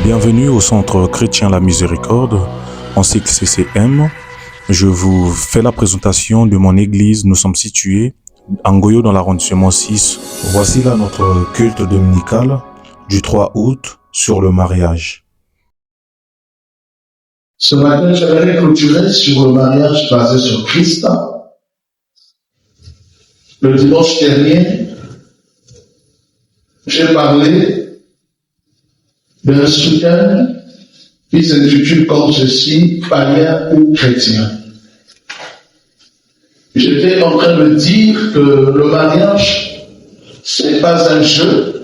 Bienvenue au Centre Chrétien La Miséricorde, en cycle CCM. Je vous fais la présentation de mon église. Nous sommes situés à Ngoyo dans l'arrondissement 6. Voici là notre culte dominical du 3 août sur le mariage. Ce matin, j'aimerais clôturer sur le mariage basé sur Christ. Le dimanche dernier, j'ai parlé d'un slogan qui s'intitule comme ceci, païen ou chrétien. J'étais en train de dire que le mariage, ce n'est pas un jeu.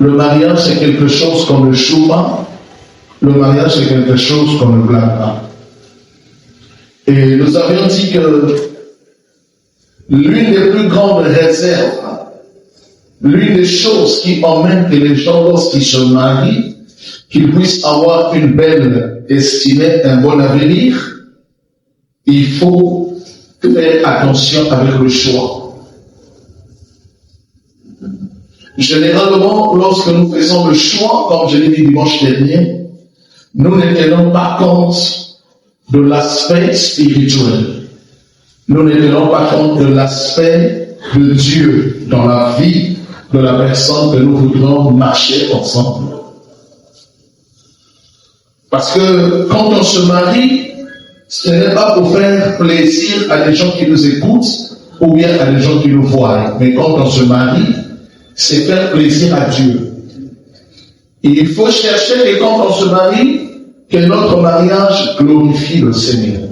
Le mariage, c'est quelque chose qu'on ne joue pas. Le mariage, c'est quelque chose qu'on ne blâme pas. Et nous avions dit que l'une des plus grandes réserves, l'une des choses qui emmène que les gens, lorsqu'ils se marient, qu'ils puissent avoir une belle destinée, un bon avenir, il faut faire attention avec le choix. Généralement, lorsque nous faisons le choix, comme je l'ai dit dimanche dernier, nous ne tenons pas compte de l'aspect spirituel. Nous ne tenons pas compte de l'aspect de Dieu dans la vie de la personne que nous voudrons marcher ensemble. Parce que quand on se marie, ce n'est pas pour faire plaisir à des gens qui nous écoutent ou bien à des gens qui nous voient. Mais quand on se marie, c'est faire plaisir à Dieu. Et il faut chercher que quand on se marie, que notre mariage glorifie le Seigneur.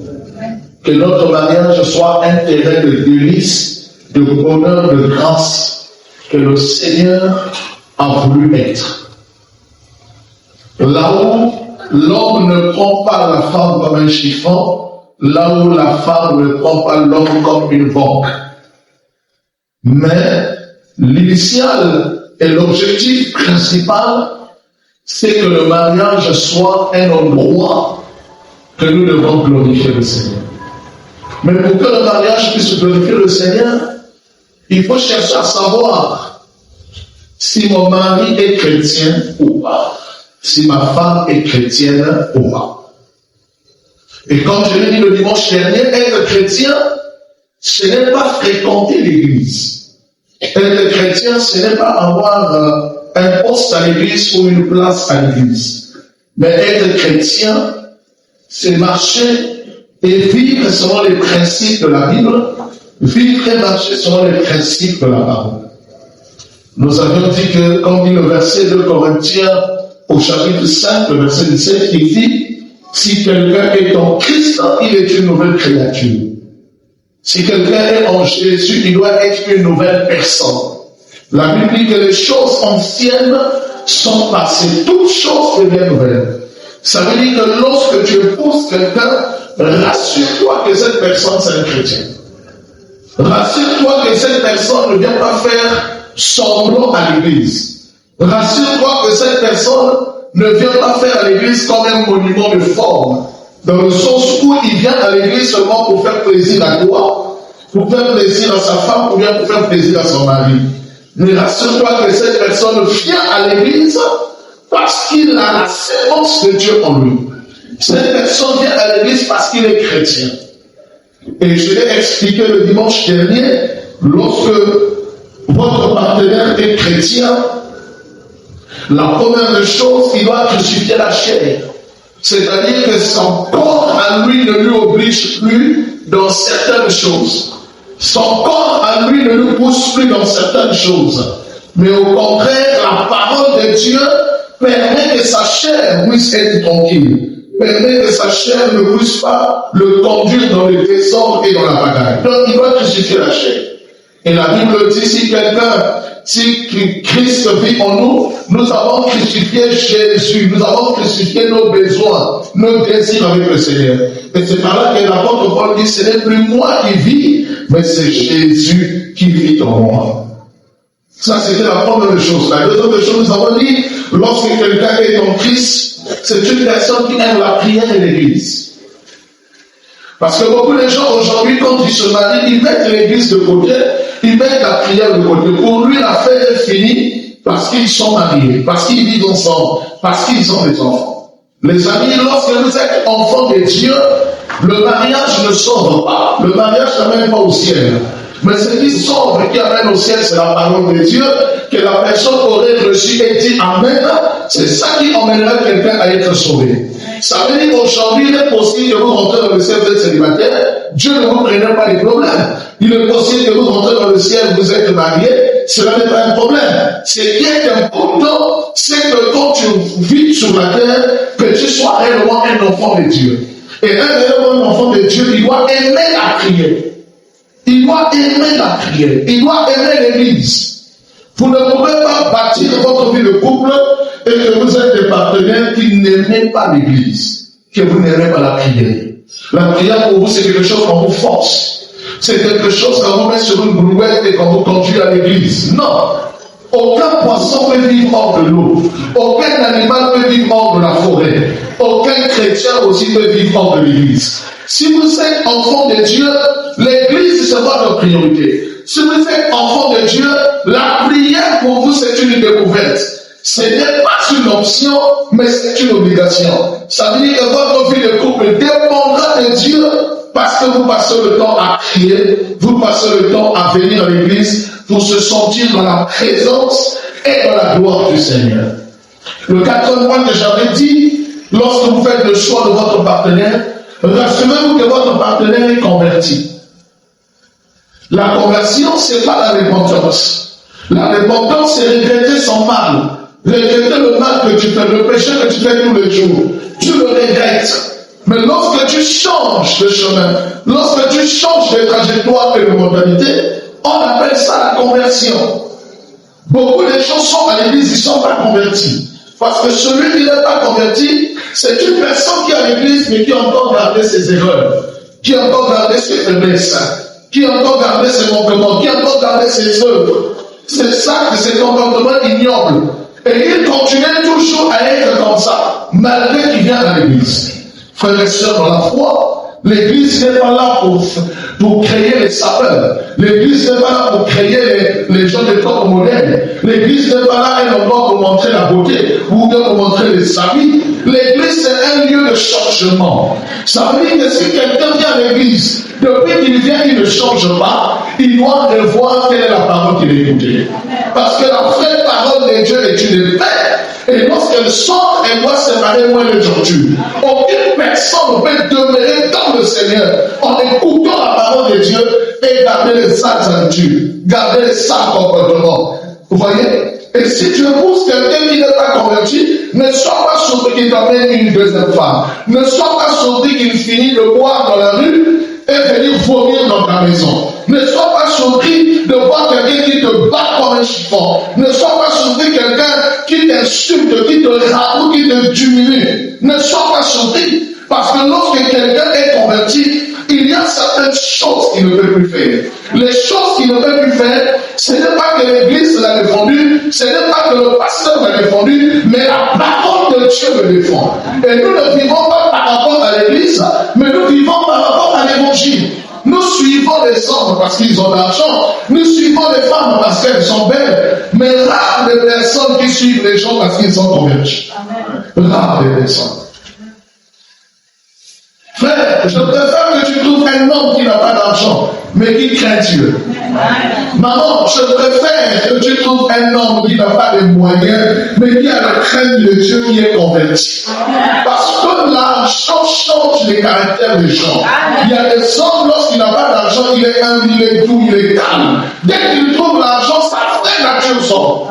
Que notre mariage soit un terrain de délices, de bonheur, de grâce, que le Seigneur a voulu être. Là où l'homme ne prend pas la femme comme un chiffon, là où la femme ne prend pas l'homme comme une banque. Mais l'initial et l'objectif principal, c'est que le mariage soit un endroit que nous devons glorifier le Seigneur. Mais pour que le mariage puisse glorifier le Seigneur, il faut chercher à savoir si mon mari est chrétien ou pas, si ma femme est chrétienne ou pas. Et comme je l'ai dit le dimanche dernier, être chrétien, ce n'est pas fréquenter l'église. Être chrétien, ce n'est pas avoir un poste à l'église ou une place à l'église. Mais être chrétien, c'est marcher et vivre selon les principes de la Bible, vivre et marcher selon les principes de la parole. Nous avions dit que, comme dit le verset de Corinthiens au chapitre 5, le verset 17, il dit, si quelqu'un est en Christ, il est une nouvelle créature. Si quelqu'un est en Jésus, il doit être une nouvelle personne. La Bible dit que les choses anciennes sont passées. Toutes choses deviennent nouvelles. Ça veut dire que lorsque tu épouses quelqu'un, rassure-toi que cette personne, c'est un chrétien. Rassure-toi que cette personne ne vient pas faire semblant à l'église. Rassure-toi que cette personne ne vient pas faire à l'église comme un monument de forme. Dans le sens où il vient à l'église seulement pour faire plaisir à toi, pour faire plaisir à sa femme, ou bien pour faire plaisir à son mari. Mais rassure-toi que cette personne vient à l'église parce qu'il a la sémence de Dieu en lui. Cette personne vient à l'église parce qu'il est chrétien. Et je l'ai expliqué le dimanche dernier, lorsque votre partenaire est chrétien, la première des choses, il doit crucifier la chair. C'est-à-dire que son corps à lui ne lui oblige plus dans certaines choses. Son corps à lui ne nous pousse plus dans certaines choses. Mais au contraire, la parole de Dieu permet que sa chair puisse être tranquille. Permet que sa chair ne puisse pas le conduire dans les désordres et dans la bagaille. Donc il doit crucifier la chair. Et la Bible dit, si Christ vit en nous, nous avons crucifié Jésus, nous avons crucifié nos besoins, nos désirs avec le Seigneur. Et c'est par là que l'apôtre Paul dit, ce n'est plus moi qui vis, mais c'est Jésus qui vit en moi. Ça, c'était la première chose. La deuxième chose, nous avons dit, lorsque quelqu'un est en Christ, c'est une personne qui aime la prière et l'église. Parce que beaucoup de gens aujourd'hui, quand ils se marient, ils mettent l'église de côté, ils mettent la prière de côté. Pour lui, l'affaire est finie, parce qu'ils sont mariés, parce qu'ils vivent ensemble, parce qu'ils ont des enfants. Les amis, lorsque vous êtes enfants de Dieu, le mariage ne sauve pas. Le mariage n'amène pas au ciel. Mais ce qui sauve et qui amène au ciel, c'est la parole de Dieu, que la personne aurait reçu et dit Amen. C'est ça qui emmènerait quelqu'un à être sauvé. Ça veut dire qu'aujourd'hui, il est possible que vous rentrez dans le ciel, vous êtes célibataire, Dieu ne vous prenne pas les problèmes. Il est possible que vous rentrez dans le ciel, vous êtes marié, cela n'est pas un problème. Ce qui est important, c'est que quand tu vis sur la terre, que tu sois réellement un enfant de Dieu. Et un enfant de Dieu, il doit aimer la prière. Il doit aimer la prière. Il doit aimer l'église. Vous ne pouvez pas bâtir votre vie de couple et que vous êtes des partenaires qui n'aiment pas l'église, que vous n'aimez pas la prière. La prière pour vous, c'est quelque chose qu'on vous force. C'est quelque chose qu'on vous met sur une brouette et qu'on vous conduit à l'église. Non. Aucun poisson peut vivre hors de l'eau. Aucun animal peut vivre hors de la forêt. Aucun chrétien aussi peut vivre hors de l'église. Si vous êtes enfant de Dieu, l'église c'est votre priorité. Si vous êtes enfant de Dieu, la prière pour vous c'est une découverte. Ce n'est pas une option, mais c'est une obligation. Ça veut dire que votre vie de couple dépendra de Dieu parce que vous passez le temps à prier, vous passez le temps à venir à l'église pour se sentir dans la présence et dans la gloire du Seigneur. Le quatrième point que j'avais dit, lorsque vous faites le choix de votre partenaire, rassurez-vous que votre partenaire est converti. La conversion, ce n'est pas la repentance. La repentance, c'est regretter son mal. Regretter le mal que tu fais, le péché que tu fais tous les jours. Tu le regrettes. Mais lorsque tu changes de chemin, lorsque tu changes de trajectoire et de modalité, on appelle ça la conversion. Beaucoup de gens sont à l'église, ils ne sont pas convertis. Parce que celui qui n'est pas converti, c'est une personne qui est à l'église, mais qui entend garder ses erreurs, qui entend garder ses faiblesses, qui entend garder ses manquements, qui entend garder ses œuvres. C'est ça que c'est un comportement ignoble. Et il continue toujours à être comme ça, malgré qu'il vient à l'église. Frères et sœurs dans la foi, l'église n'est pas là pour créer les sapeurs. L'église n'est pas là pour créer les gens de corps modèles. L'église n'est pas là un endroit pour montrer la beauté ou bien pour montrer les amis. L'église c'est un lieu de changement. Ça veut dire que si quelqu'un vient à l'église, depuis qu'il vient, il ne change pas, il doit revoir quelle est la parole qu'il a écoutée. Parce que la vraie parole de Dieu est une paix. Et lorsqu'elle sort, elle doit séparer moins les tortures. Aucune personne ne peut demeurer dans le Seigneur en écoutant la parole de Dieu et garder les sales habitudes, garder les sales comportements. Vous voyez? Et si tu épouses quelqu'un qui n'est pas converti, ne sois pas surpris qu'il t'amène une deuxième femme. Ne sois pas surpris qu'il finit de boire dans la rue et venir vomir dans ta maison. Ne sois pas surpris de voir quelqu'un qui te bat comme un chiffon. Ne sois pas surpris quelqu'un qui t'insulte, qui te rabaisse, qui te diminue. Ne sois pas surpris. Parce que lorsque quelqu'un est converti, il y a certaines choses qu'il ne peut plus faire. Les choses qu'il ne peut plus faire, ce n'est pas que l'église l'a défendu, ce n'est pas que le pasteur l'a défendu, mais la parole de Dieu le défend. Et nous ne vivons pas par rapport à l'église, mais nous vivons par rapport à l'évangile. Nous suivons les hommes parce qu'ils ont de l'argent, nous suivons les femmes parce qu'elles sont belles, mais rares les personnes qui suivent les gens parce qu'ils sont convertis. Rares les personnes. Frère, je préfère que tu trouves un homme qui n'a pas d'argent, mais qui craint Dieu. Maman, je préfère que tu trouves un homme qui n'a pas de moyens, mais qui a la crainte de Dieu, qui est converti. Parce que l'argent change les caractères des gens. Il y a des hommes, lorsqu'il n'a pas d'argent, il est humble, il est doux, il est calme. Dès qu'il trouve l'argent, sa vraie nature sort.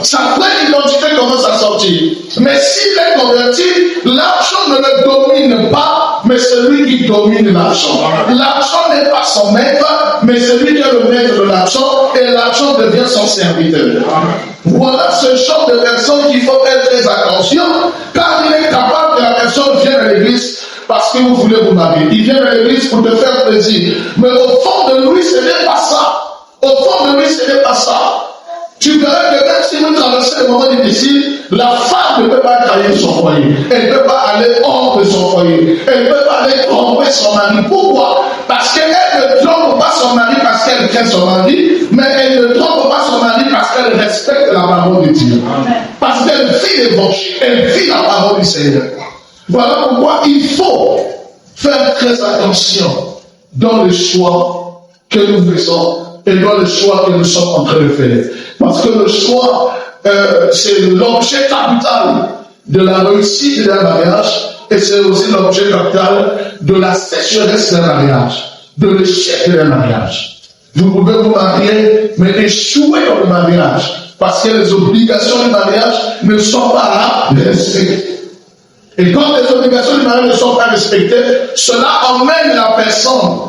Sa vraie identité commence à sortir. Mais s'il est converti, l'argent ne le domine pas, mais celui qui domine l'argent. L'argent n'est pas son maître, mais celui qui est le maître de l'argent, et l'argent devient son serviteur. Voilà ce genre de personne qu'il faut faire très attention, car il est capable que la personne vienne à l'église parce que vous voulez vous marier. Il vient à l'église pour te faire plaisir. Mais au fond de lui, ce n'est pas ça. Au fond de lui, ce n'est pas ça. Tu verras que même si vous traversez des moments difficiles, la femme ne peut pas trahir son foyer. Elle ne peut pas aller hors de son foyer. Elle ne peut pas aller tromper son mari. Pourquoi? Parce qu'elle ne trompe pas son mari parce qu'elle craint son mari, mais elle ne trompe pas son mari parce qu'elle respecte la parole de Dieu. Parce qu'elle vit l'évangile, elle vit la parole du Seigneur. Voilà pourquoi il faut faire très attention dans le choix que nous faisons et dans le choix que nous sommes en train de faire. Parce que le choix, c'est l'objet capital de la réussite d'un mariage et c'est aussi l'objet capital de la sécheresse d'un mariage, de l'échec d'un mariage. Vous pouvez vous marier, mais échouer dans le mariage parce que les obligations du mariage ne sont pas respectées. Et quand les obligations du mariage ne sont pas respectées, cela emmène la personne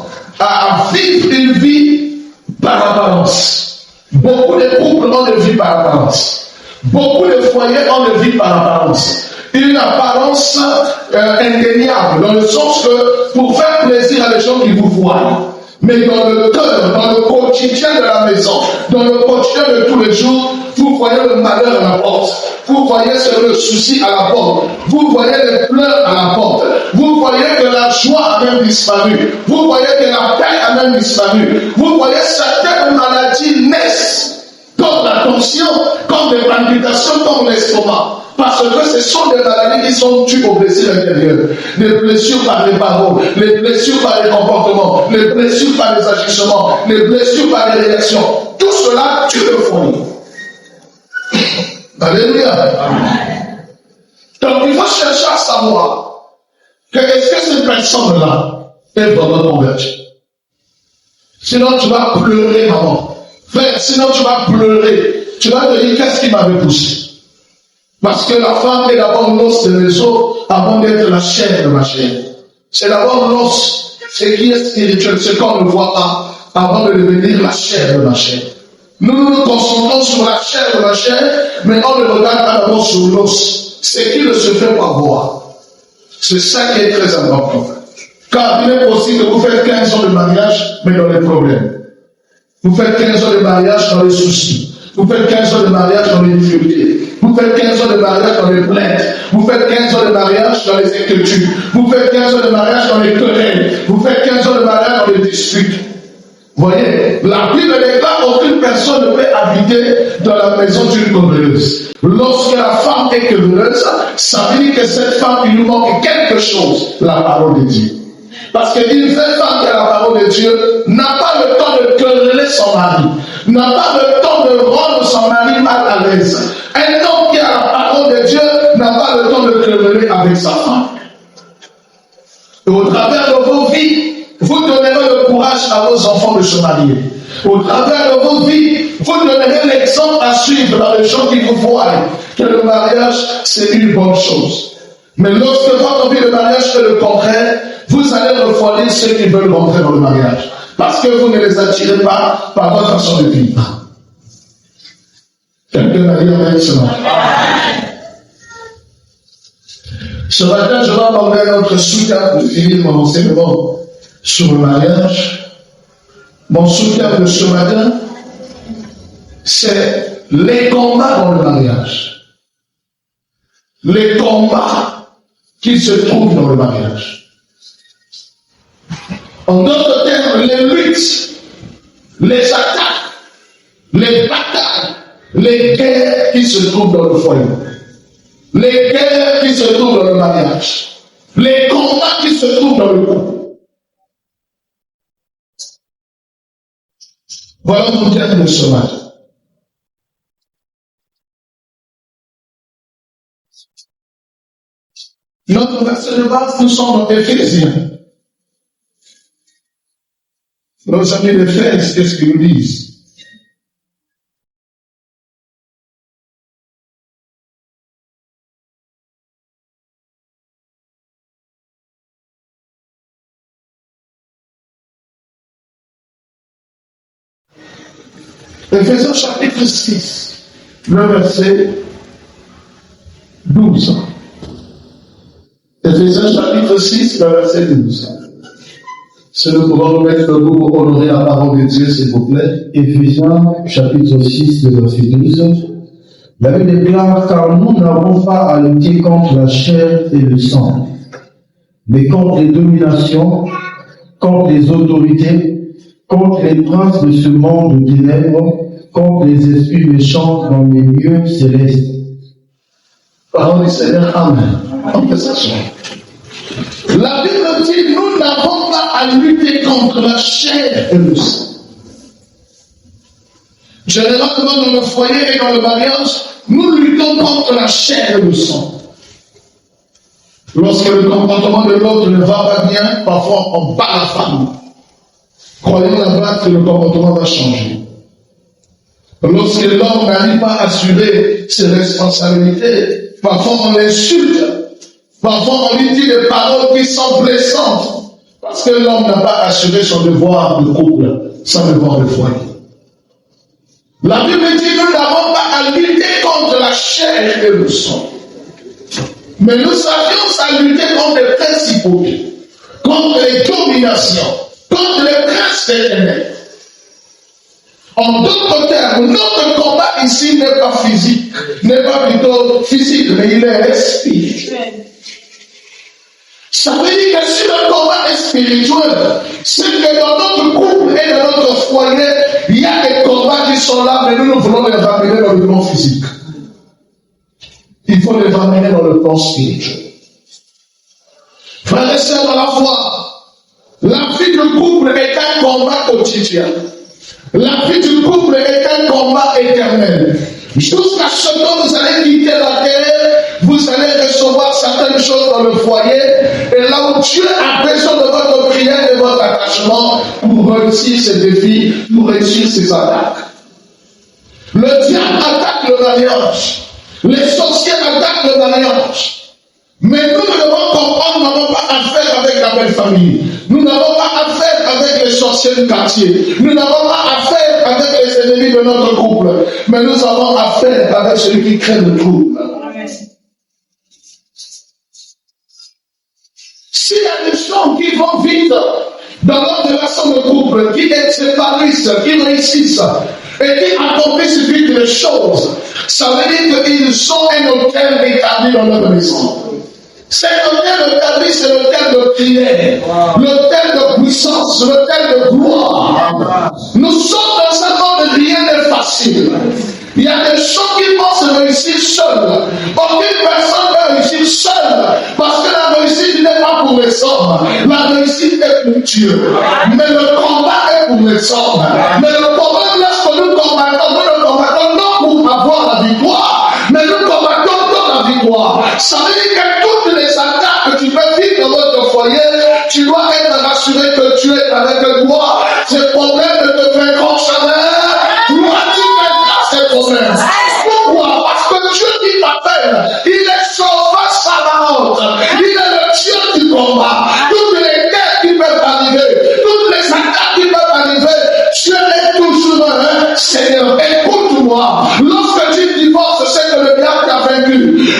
à vivre une vie par apparence. Beaucoup de couples ont une vie par apparence. Beaucoup de foyers ont une vie par apparence. Une apparence indéniable, dans le sens que pour faire plaisir à les gens qui vous voient, mais dans le cœur, dans le quotidien de la maison, dans le quotidien de tous les jours, vous voyez le malheur à la porte, vous voyez le souci à la porte, vous voyez les pleurs à la porte, vous voyez que la joie a même disparu, vous voyez que la paix a même disparu, vous voyez certaines maladies naissent, comme la tension, comme des palpitations, comme l'estomac. Parce que ce sont des maladies qui sont dues au blessures intérieures. Les blessures par les paroles, les blessures par les comportements, les blessures par les agissements, les blessures par les réactions. Tout cela tue le foyer. Alléluia. Donc il faut chercher à savoir que est-ce que cette personne-là est vraiment convertie. Sinon tu vas pleurer, maman. Frère, sinon tu vas pleurer. Tu vas te dire qu'est-ce qui m'avait poussé. Parce que la femme est d'abord l'os de réseau avant d'être la chair de ma chair. C'est d'abord l'os, ce qui est spirituel, ce qu'on ne voit pas, avant de devenir la chair de ma chair. Nous nous concentrons sur la chair de ma chair, mais on ne regarde pas d'abord sur l'os, ce qui ne se fait pas voir. C'est ça qui est très important. Car il est possible que vous faites 15 ans de mariage, mais dans les problèmes. Vous faites 15 ans de mariage dans les soucis. Vous faites 15 ans de mariage dans les difficultés. Vous faites 15 ans de mariage dans les plaintes. Vous faites 15 ans de mariage dans les inquiétudes. Vous faites 15 ans de mariage dans les querelles. Vous faites 15 ans de mariage dans les disputes. Vous voyez, la Bible déclare qu'aucune personne ne peut habiter dans la maison d'une querelleuse. Lorsque la femme est querelleuse, ça veut dire que cette femme, il nous manque quelque chose, la parole de Dieu. Parce qu'une vraie femme qui a la parole de Dieu n'a pas le temps de quereller son mari, n'a pas le temps de rendre son mari mal à l'aise. Un homme qui a la parole de Dieu n'a pas le temps de quereller avec sa femme. Et au travers de vos vies, vous donnerez le courage à vos enfants de se marier. Au travers de vos vies, vous donnerez l'exemple à suivre dans les gens qui vous voient que le mariage, c'est une bonne chose. Mais lorsque votre vie de mariage fait le contraire, vous allez refroidir ceux qui veulent rentrer dans le mariage. Parce que vous ne les attirez pas par votre façon de vivre. Quelqu'un a dit avec cela. Ce matin, je vais demander à notre soutien de finir mon enseignement sur le mariage. Mon soutien de ce matin, c'est les combats dans le mariage. Les combats qui se trouvent dans le mariage. En d'autres termes, les luttes, les attaques, les batailles, les guerres qui se trouvent dans le foyer, les guerres qui se trouvent dans le mariage, les combats qui se trouvent dans le couple. Voilà mon thème de ce matin. Notre verset de base, nous sommes dans Éphésiens. Nos amis d'Éphèse, qu'est-ce qu'ils nous disent? Éphésiens chapitre 6, le verset 12. Éphésiens chapitre 6, le verset 12. Si nous pouvons nous mettre debout pour honorer la parole de Dieu, s'il vous plaît. Éphésiens chapitre 6, le verset 12. La Bible déclare, car nous n'avons pas à lutter contre la chair et le sang, mais contre les dominations, contre les autorités, contre les princes de ce monde de ténèbres, contre les esprits méchants dans les lieux célestes. Parole du Seigneur, Amen. La Bible dit, nous n'avons pas à lutter contre la chair et le sang. Généralement, dans le foyer et dans le mariage, nous luttons contre la chair et le sang. Lorsque le comportement de l'autre ne va pas bien, parfois on bat la femme. Croyons là-bas que le comportement va changer. Lorsque l'homme n'arrive pas à assurer ses responsabilités, parfois on l'insulte. Parfois on lui dit des paroles qui sont blessantes. Parce que l'homme n'a pas assuré son devoir de couple, son devoir de foyer. La Bible dit nous n'avons pas à lutter contre la chair et le sang. Mais nous savions à lutter contre les principaux, contre les dominations, contre les princes des ténèbres. En d'autres termes, notre combat ici n'est pas physique, n'est pas plutôt physique, mais il est spirituel. Ça veut dire que si le combat est spirituel, c'est que dans notre couple et dans notre foyer, il y a des combats qui sont là, mais nous voulons les ramener dans le plan physique. Il faut les ramener dans le plan spirituel. Frères et sœurs dans la foi, la vie du couple est un combat quotidien. La vie du couple est un combat éternel. Jusqu'à ce que vous allez quitter la terre, vous allez recevoir certaines choses dans le foyer, et là où Dieu a besoin de votre prière et de votre attachement pour réussir ses défis, pour réussir ses attaques. Le diable attaque le mariage. Les sorciers attaquent le mariage. Mais nous ne devons comprendre, nous n'avons pas affaire avec la belle famille. Nous n'avons pas affaire avec les sorciers du quartier. Nous n'avons pas affaire avec les ennemis de notre couple. Mais nous avons affaire avec celui qui crée le trouble. S'il y a des gens qui vont vite dans leur relation de couple, qui s'épanouissent, qui réussissent, et qui accomplissent vite les choses, ça veut dire qu'ils ont un hôtel établi dans leur maison. Cet hôtel établi, c'est l'hôtel de prière, l'hôtel de puissance, l'hôtel de gloire. Nous sommes dans ce monde de rien n'est facile. Il y a des gens qui vont se réussir seuls. Aucune personne ne peut réussir seule. Parce que la réussite n'est pas pour les hommes. La réussite est pour Dieu. Mais le combat est pour les hommes. Mais le combat, lorsque nous combattons non pour avoir la victoire, mais nous combattons pour la victoire. Ça veut dire que toutes les attaques que tu peux vivre dans votre foyer, tu dois être rassuré que Dieu est avec toi. Ces problèmes ne te vaincront jamais. Pourquoi? Parce que Dieu qui t'appelle, il est sauveur Sabaoth. Il est le Dieu du combat. Toutes les guerres qui peuvent arriver, toutes les attaques qui peuvent arriver, Dieu est toujours un Seigneur. Écoute-moi. Lorsque tu divorces, c'est que le diable t'a vaincu.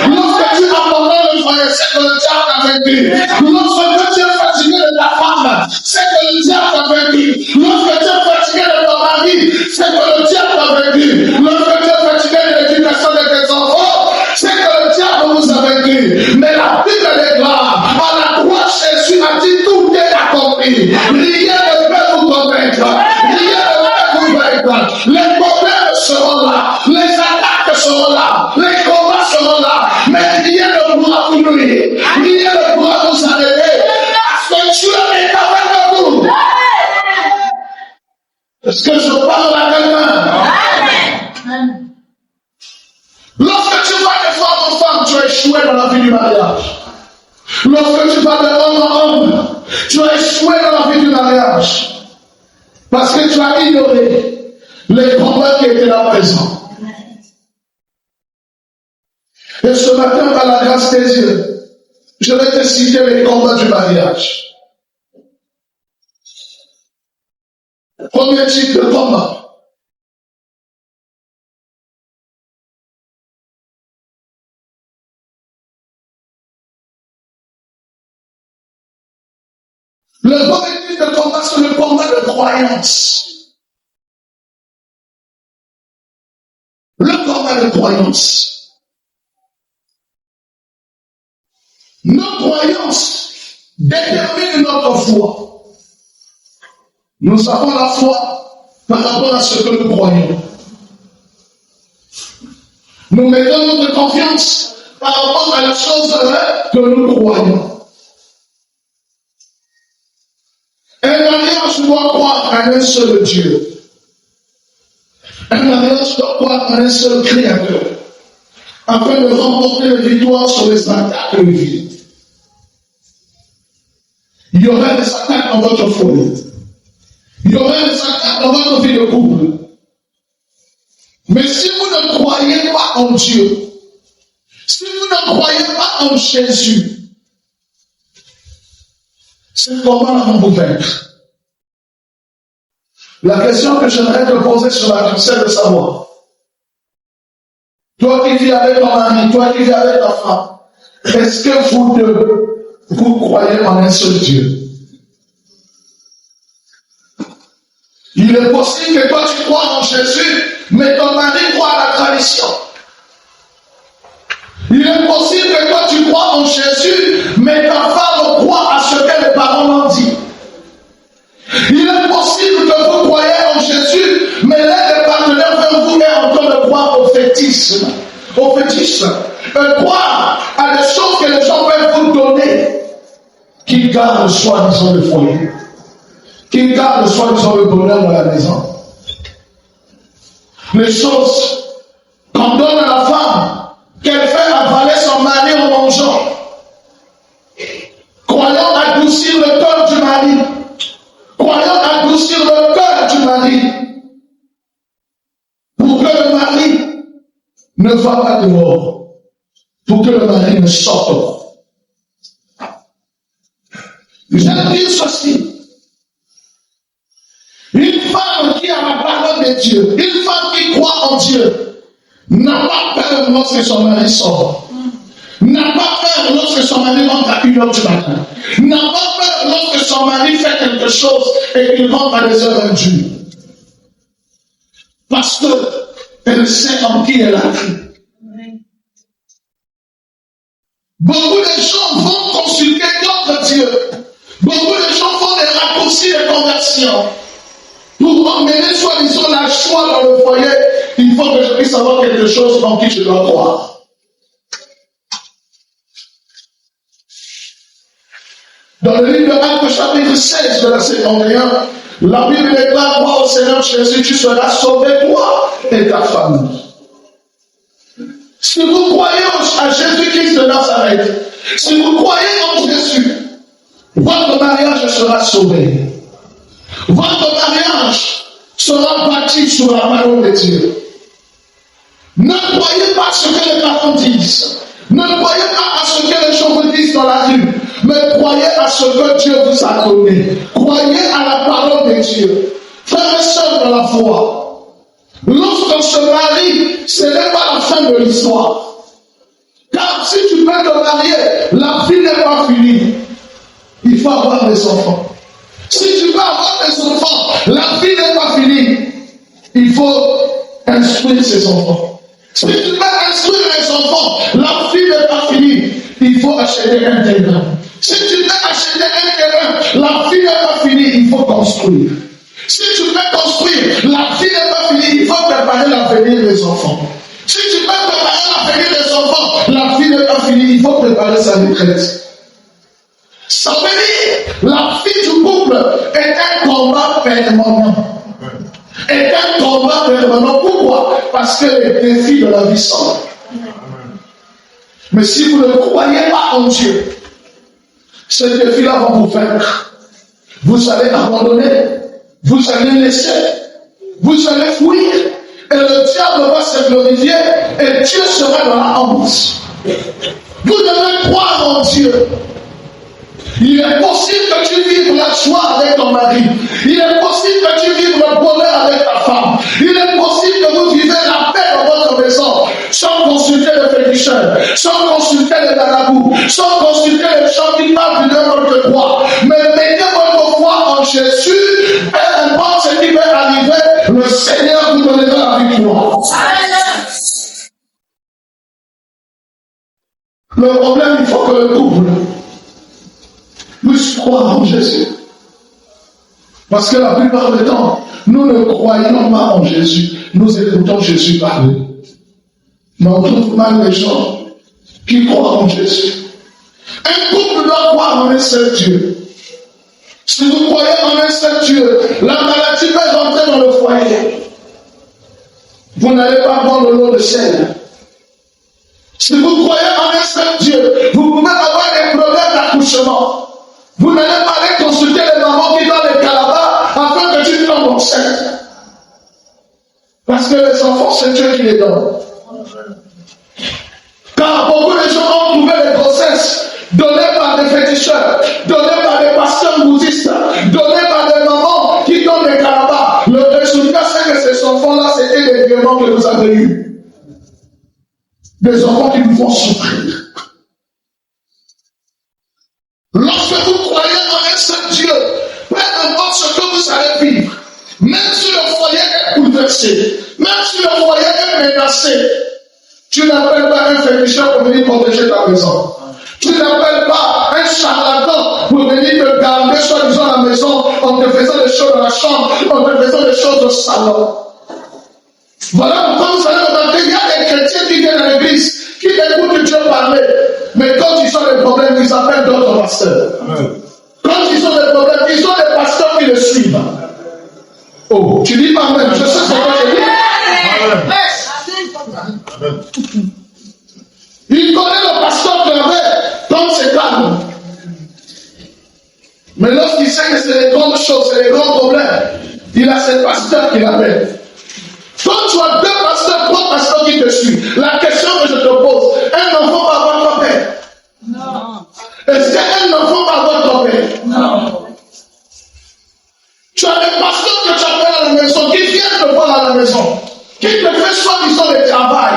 Lorsque tu abandonnes le foyer, c'est que le diable t'a vaincu. Lorsque tu es fatigué de ta femme, c'est que le diable t'a vaincu. Lorsque tu es fatigué de ton mari, c'est que le diable t'a vaincu. Lorsque tu es fatigué de l'éducation de tes enfants, c'est que le diable vous a vaincu. Mais la Bible déclare, à la croix, Jésus a dit tout est accompli. Rien ne peut vous convaincre. Rien ne peut vous vaincre. Les problèmes seront là. Les attaques seront là. Les combats seront là. Mais rien ne pourra vous nuire. Rien ne pourra vous arrêter. Parce que Dieu est avec vous. Est-ce que je parle à quelqu'un? Lorsque tu vas de femme en femme, tu as échoué dans la vie du mariage. Lorsque tu vas de homme en homme, tu as échoué dans la vie du mariage. Parce que tu as ignoré les combats qui étaient là présents. Et ce matin, par la grâce des dieux, je vais te citer les combats du mariage. Premier type de combat. Le premier type de combat, c'est le combat de croyance. Le combat de croyance. Nos croyances déterminent notre foi. Nous avons la foi par rapport à ce que nous croyons. Nous mettons notre confiance par rapport à la chose que nous croyons. Un mariage doit croire en un seul Dieu. Un mariage doit croire en un seul Créateur, afin de remporter la victoire sur les attaques de vie. Il y aura des attaques dans votre foyer. Il y aura des attaques dans votre vie de couple. Mais si vous ne croyez pas en Dieu, si vous ne croyez pas en Jésus, c'est comment vous vaincre. La question que j'aimerais te poser sur la vie, c'est de savoir. Toi qui vis avec ton mari, toi qui vis avec ta femme, est-ce que vous deux, vous croyez en un seul Dieu? Il est possible que toi tu crois en Jésus, mais ton mari croit à la tradition. Il est possible que toi tu crois en Jésus, mais ta femme croit à ce que les parents l'ont dit. Il est possible que vous croyez en Jésus, mais l'un des partenaires vers vous est en train de croire au fétisme. Au fétisme. Croire à des choses que les gens peuvent vous donner, qui gardent soi-disant le foyer, qui gardent soi-disant le bonheur dans la maison. Les choses qu'on donne à la femme, qu'elle fait avaler son mari en mangeant, croyant adoucir le cœur du mari, croyant adoucir le cœur du mari, pour que le mari ne va pas dehors, pour que le mari ne sorte pas. J'aime dire ceci. Une femme qui a la parole de Dieu, une femme qui croit en Dieu, n'a pas peur lorsque son mari sort. N'a pas peur lorsque son mari rentre à 1h du matin. N'a pas peur lorsque son mari fait quelque chose et qu'il rentre à des heures indues. Parce qu'elle sait en qui elle a cru. Beaucoup de gens vont consulter d'autres dieux. Beaucoup de gens font des raccourcis de conversion. Pour emmener soi-disant la joie dans le foyer, il faut que je puisse avoir quelque chose en qui je dois croire. Dans le livre de Actes, chapitre 16, verset 31, la Bible déclare: crois au Seigneur Jésus, tu seras sauvé, toi et ta famille. Si vous croyez à Jésus-Christ de Nazareth, si vous croyez en Jésus, votre mariage sera sauvé. Votre mariage sera bâti sur la parole de Dieu. Ne croyez pas à ce que les parents disent. Ne croyez pas à ce que les gens vous disent dans la rue. Mais croyez à ce que Dieu vous a donné. Croyez à la parole de Dieu. Frères et sœurs dans la foi, lorsqu'on se marie, ce n'est pas la fin de l'histoire. Car si tu peux te marier, la vie n'est pas finie. Il faut avoir des enfants. Si tu veux avoir des enfants, la vie n'est pas finie. Il faut instruire ses enfants. Si tu veux instruire les enfants, la vie n'est pas finie. Il faut acheter un terrain. Si tu veux acheter un terrain, la vie n'est pas finie. Il faut construire. Si tu veux construire, la vie n'est pas finie. Il faut préparer l'avenir des enfants. Si tu veux préparer l'avenir des enfants, la vie n'est pas finie. Il faut préparer sa retraite. Ça veut dire, la vie du couple est un combat permanent. Est un combat permanent. Pourquoi? Parce que les défis de la vie sont là. Mais si vous ne croyez pas en Dieu, ces défis-là vont vous vaincre. Vous allez abandonner. Vous allez laisser. Vous allez fuir. Et le diable va se glorifier. Et Dieu sera dans la honte. Vous devez croire en Dieu. Il est possible que tu vives la joie avec ton mari. Il est possible que tu vives le bonheur avec ta femme. Il est possible que vous vivez la paix dans votre maison sans consulter les féticheurs, sans consulter les marabouts, sans consulter les gens qui parlent de votre foi. Mais mettez votre foi en Jésus, peu importe ce qui va arriver, le Seigneur vous donnera la victoire. Le problème, il faut que le couple puisse croire en Jésus. Parce que la plupart du temps, nous ne croyons pas en Jésus. Nous écoutons Jésus parler. Mais on trouve mal les gens qui croient en Jésus. Un couple doit croire en un seul Dieu. Si vous croyez en un seul Dieu, la maladie peut rentrer dans le foyer. Vous n'allez pas boire le lot de sel. Si vous croyez en un seul Dieu, vous pouvez avoir des problèmes d'accouchement. Vous n'allez pas aller consulter les mamans qui donnent les calabas afin que tu tombes enceinte. Parce que les enfants, c'est Dieu qui les donne. Car beaucoup de gens ont trouvé des grossesses données par des féticheurs, données par des pasteurs bouddhistes, données par des mamans qui donnent des calabas. Le résultat, c'est que ces enfants-là, c'était des violents que vous avez eus. Des enfants qui vous font souffrir. Lorsque vous croyez en un seul Dieu, peu importe ce que vous allez vivre, même si le foyer est bouleversé, même si le foyer est menacé, tu n'appelles pas un féticheur pour venir protéger ta maison. Tu n'appelles pas un charlatan pour venir te garder soi-disant la maison en te faisant des choses dans la chambre, en te faisant des choses au salon. Voilà pourquoi vous allez remarquer, il y a des chrétiens qui viennent à l'église, qui écoutent Dieu parler, mais quand ils ont des problèmes, ils appellent d'autres pasteurs. Quand ils ont des problèmes, ils ont des pasteurs qui les suivent. Oh, tu dis pas même, je sais ce que je dis. Il connaît le pasteur clavé, comme c'est calme. Mais lorsqu'il sait que c'est les grandes choses, c'est les grands problèmes, il a ses pasteurs qui l'appellent. Quand tu as deux pasteurs, trois pasteurs qui te suivent, la question que je te pose, un enfant va avoir ton père? Non. Est-ce qu'un enfant va avoir ton père? Non. Tu as des pasteurs que tu appelles à la maison, qui viennent te voir à la maison, qui te fait soi-disant le travail,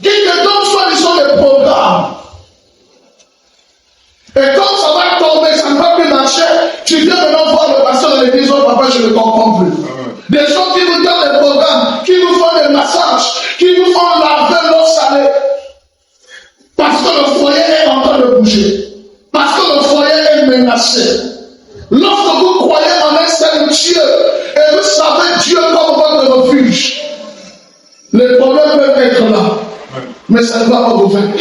qui te donne soi-disant les programmes. Et quand ça va tomber, ça ne va plus marcher, tu viens maintenant voir le pasteur de l'église, oh papa, je ne comprends plus. Des gens qui vous donnent des programmes, qui vous font des massages, qui vous font laver l'eau salée. Parce que le foyer est en train de bouger. Parce que le foyer est menacé. Lorsque vous croyez en un seul Dieu, et vous savez Dieu comme votre refuge, les problèmes peuvent être là. Mais ça ne va pas vous vaincre.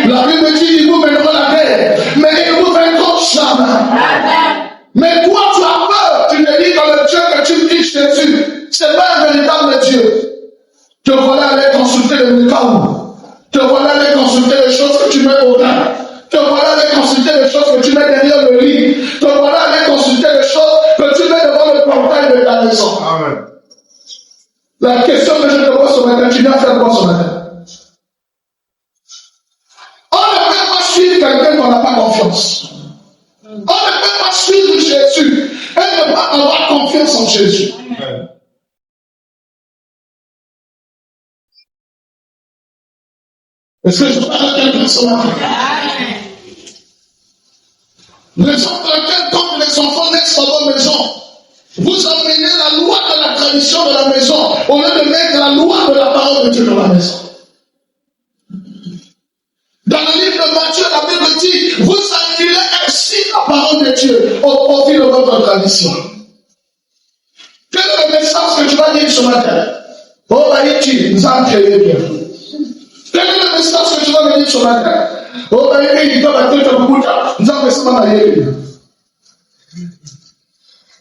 La Bible dit, il vous mènera la guerre, mais il ne vous vaincra jamais. Mais toi, tu as peur, tu te dis dans le Dieu que tu dis Jésus, c'est pas un véritable Dieu. Te voilà aller consulter le Mikaou. Te voilà aller consulter les choses que tu mets au rein. Te voilà aller consulter les choses que tu mets derrière le lit. Te voilà aller consulter les choses que tu mets devant le portail de ta maison. Amen. La question que je te pose ce matin, tu viens faire quoi ce matin? On ne peut pas suivre quelqu'un qu'on n'a pas confiance. On ne peut pas suivre Jésus et ne pas avoir confiance en Jésus. Amen. Est-ce que je parle à quelqu'un ce matin? Raison pour laquelle, comme les enfants naissent dans vos maisons, vous emmenez la loi de la tradition de la maison au lieu de mettre la loi de la parole de Dieu dans la maison. Dans le livre de Matthieu, la Bible dit, vous annulez ainsi la parole de Dieu au profit de votre tradition. Quel est le message que tu vas dire ce matin? Oh, Baïti, nous avons créé bien. Quel est le message que tu vas me dire ce matin? Oh, Baïti, nous avons fait ça bien.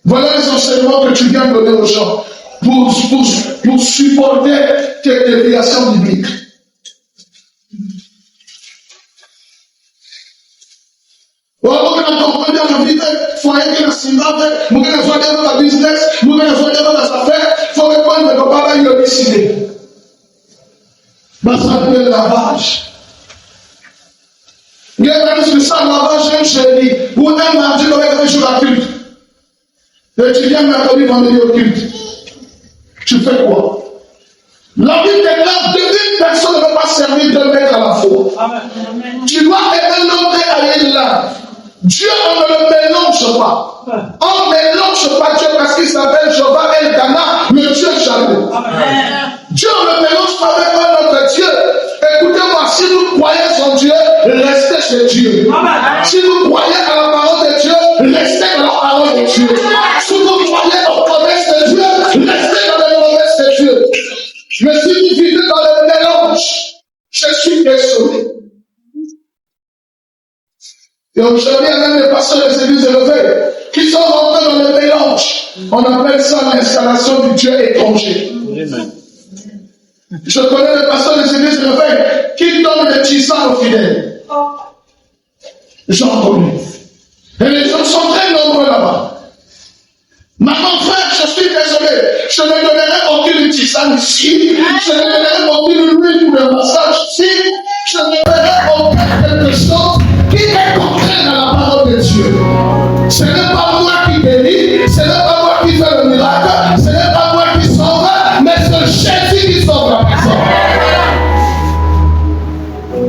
Voilà les enseignements que tu viens de donner aux gens pour supporter tes déviations bibliques. Vous comprenez la vie, foyer qui est Zimbabwe, vous pouvez voir dans la business, vous pouvez voir dans la affaire, il faut répondre que papa y a décidé. Ça s'appelle le lavage. Il y a que ça, lavage, un chéri, ou un mardi, on va aller sur la culte. Et tu viens mercredi, vendredi au culte. Tu fais quoi? La Bible déclare qu'une personne ne peut pas servir deux maîtres à la fois. Amen. Tu dois aimer l'autre et aller là. Dieu, on ne le mélange pas. On ne mélange pas Dieu parce qu'il s'appelle Jéhovah El-Kana, le Dieu jaloux. Dieu, on ne le mélange pas avec un autre Dieu. Écoutez-moi, si vous croyez en Dieu, restez chez Dieu. Amen. Si vous croyez à la parole de Dieu, restez dans la parole de Dieu. est sauvé. Et aujourd'hui, il y a même des pasteurs des églises de réveil qui sont rentrés dans le mélange. On appelle ça l'installation du Dieu étranger. Amen. Je connais des pasteurs des églises de réveil qui donnent des tisans aux fidèles. J'en connais. Et les gens sont très nombreux là-bas. Maman, frère, je suis désolé. Je ne donnerai aucune tisane ici. Je ne donnerai aucune huile pour le massage ici. Je ne donnerai aucun quelque chose qui est contraire à la parole de Dieu. Ce n'est pas moi qui guéris, ce n'est pas moi qui fais le miracle, ce n'est pas moi qui sauve, mais c'est Jésus qui sauve la personne.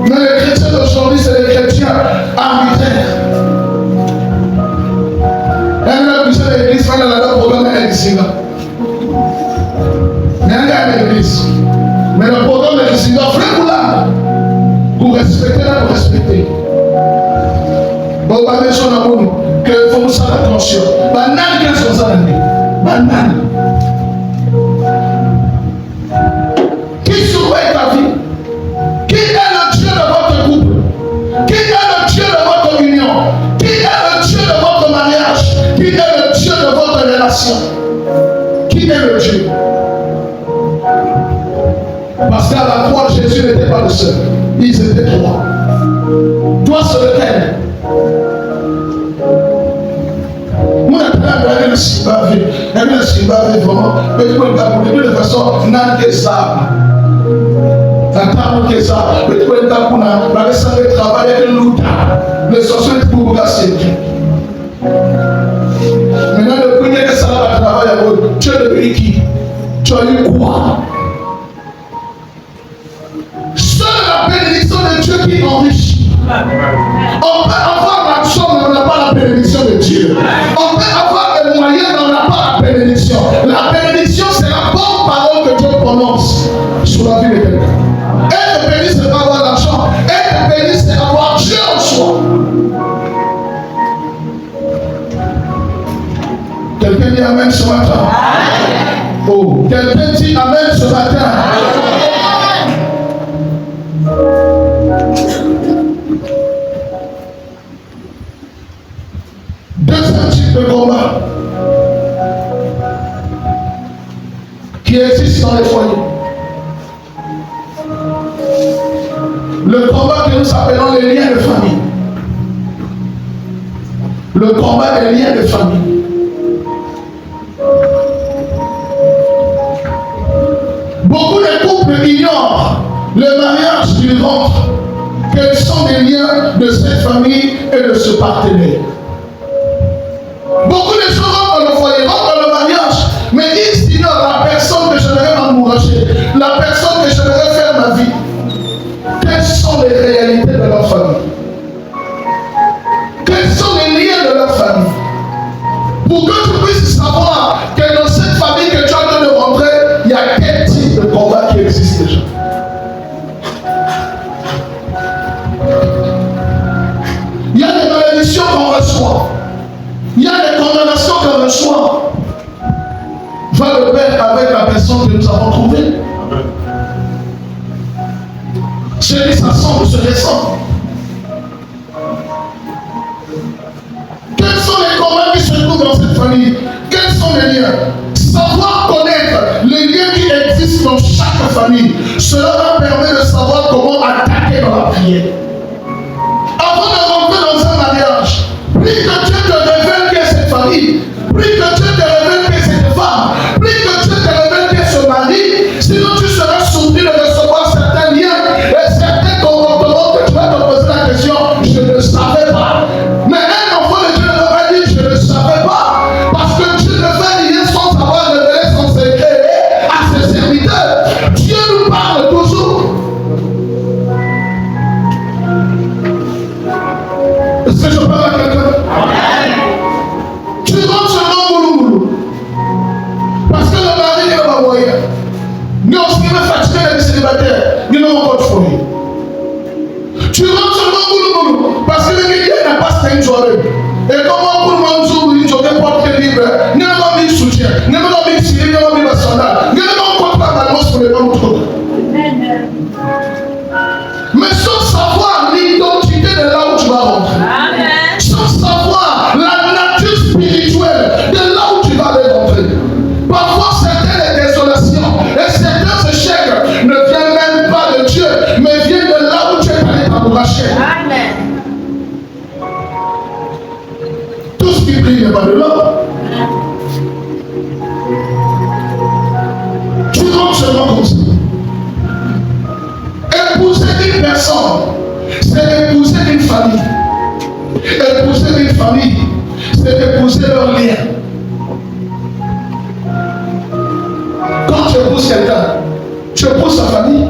Mais les chrétiens d'aujourd'hui, c'est les chrétiens arbitraires. L'église fait le programme est ici là. Mais il y a l'église. Mais le programme est ici là. Frère là. Vous respectez là, vous respectez. Bon, pas de choses à vous. Que faut faire attention. Banane, qu'est-ce que ça veut dire? Banane. Qui surveille ta vie? Qui est le Dieu de votre couple? Qui est le Dieu de votre union? Qui est le Dieu de votre mariage? Qui est le Dieu de votre relation? Qui est le Dieu? Parce qu'à la croix, Jésus n'était pas le seul. Ils étaient trois. Toi, c'est lequel? Moi, je vais le cibaver. Je vais le cibaver vraiment. Mais tu peux le taper de toute façon, n'a que ça. Attends, que ça. Mais tu peux le taper. Mais le sang de travail est le louta. Le sorcier est pour casser. Maintenant, le premier que ça va travailler, tu es le qui? Tu as eu quoi? Seule la bénédiction de Dieu qui enrichit. On peut avoir l'action, mais on n'a pas la bénédiction de Dieu. On peut avoir les moyens, mais on n'a pas la bénédiction. La bénédiction, c'est la bonne parole que Dieu prononce sur la vie de quelqu'un. Être béni, c'est pas avoir l'argent. Être béni, c'est avoir Dieu en soi. Quelqu'un dit Amen ce matin. Oh, quelqu'un dit Amen ce matin. Deuxième type de combat qui existe dans les foyers. Le combat que nous appelons les liens de famille. Le combat des liens de famille. Beaucoup de couples ignorent le mariage du ventre, quels sont les liens de cette famille et de ce partenaire. Beaucoup de gens rentrent dans le foyer, rentrent dans le mariage, mais ils ignorent la personne que j'aimerais m'encourager, la personne que j'aimerais faire ma vie. Quelles sont les réalités de leur famille? Quels sont les liens de leur famille? Pour que tu puisses savoir que dans cette famille que tu as besoin de rentrer, il y a quel type de combat qui existe déjà. Il y a des malédictions qu'on reçoit. Il y a des condamnations qu'on reçoit. Va le faire avec la personne que nous avons trouvée. Chérie, ça semble se descendre. Quels sont les combats qui se trouvent dans cette famille? Quels sont les liens? Savoir connaître les liens qui existent dans chaque famille, cela va permettre de savoir comment attaquer dans la prière. Avant de rentrer dans un mariage, plus que Dieu te révèle qui est cette famille, plus que Dieu te révèle qui est cette femme, plus que Dieu te révèle qui est ce mari, sinon tu seras surpris de recevoir certains liens et certains comportements que tu vas te poser la question, je ne savais pas. Mais un enfant de Dieu ne va pas dire, je ne savais pas, parce que Dieu ne fait rien sans savoir révéler son secret à ses serviteurs. Dieu nous parle toujours Amen. Tout ce qui brille n'est pas de l'or. Tu rentres seulement comme ça. Épouser une personne, c'est épouser une famille. Épouser une famille, c'est épouser leur lien. Quand tu épouses quelqu'un, tu épouses sa famille.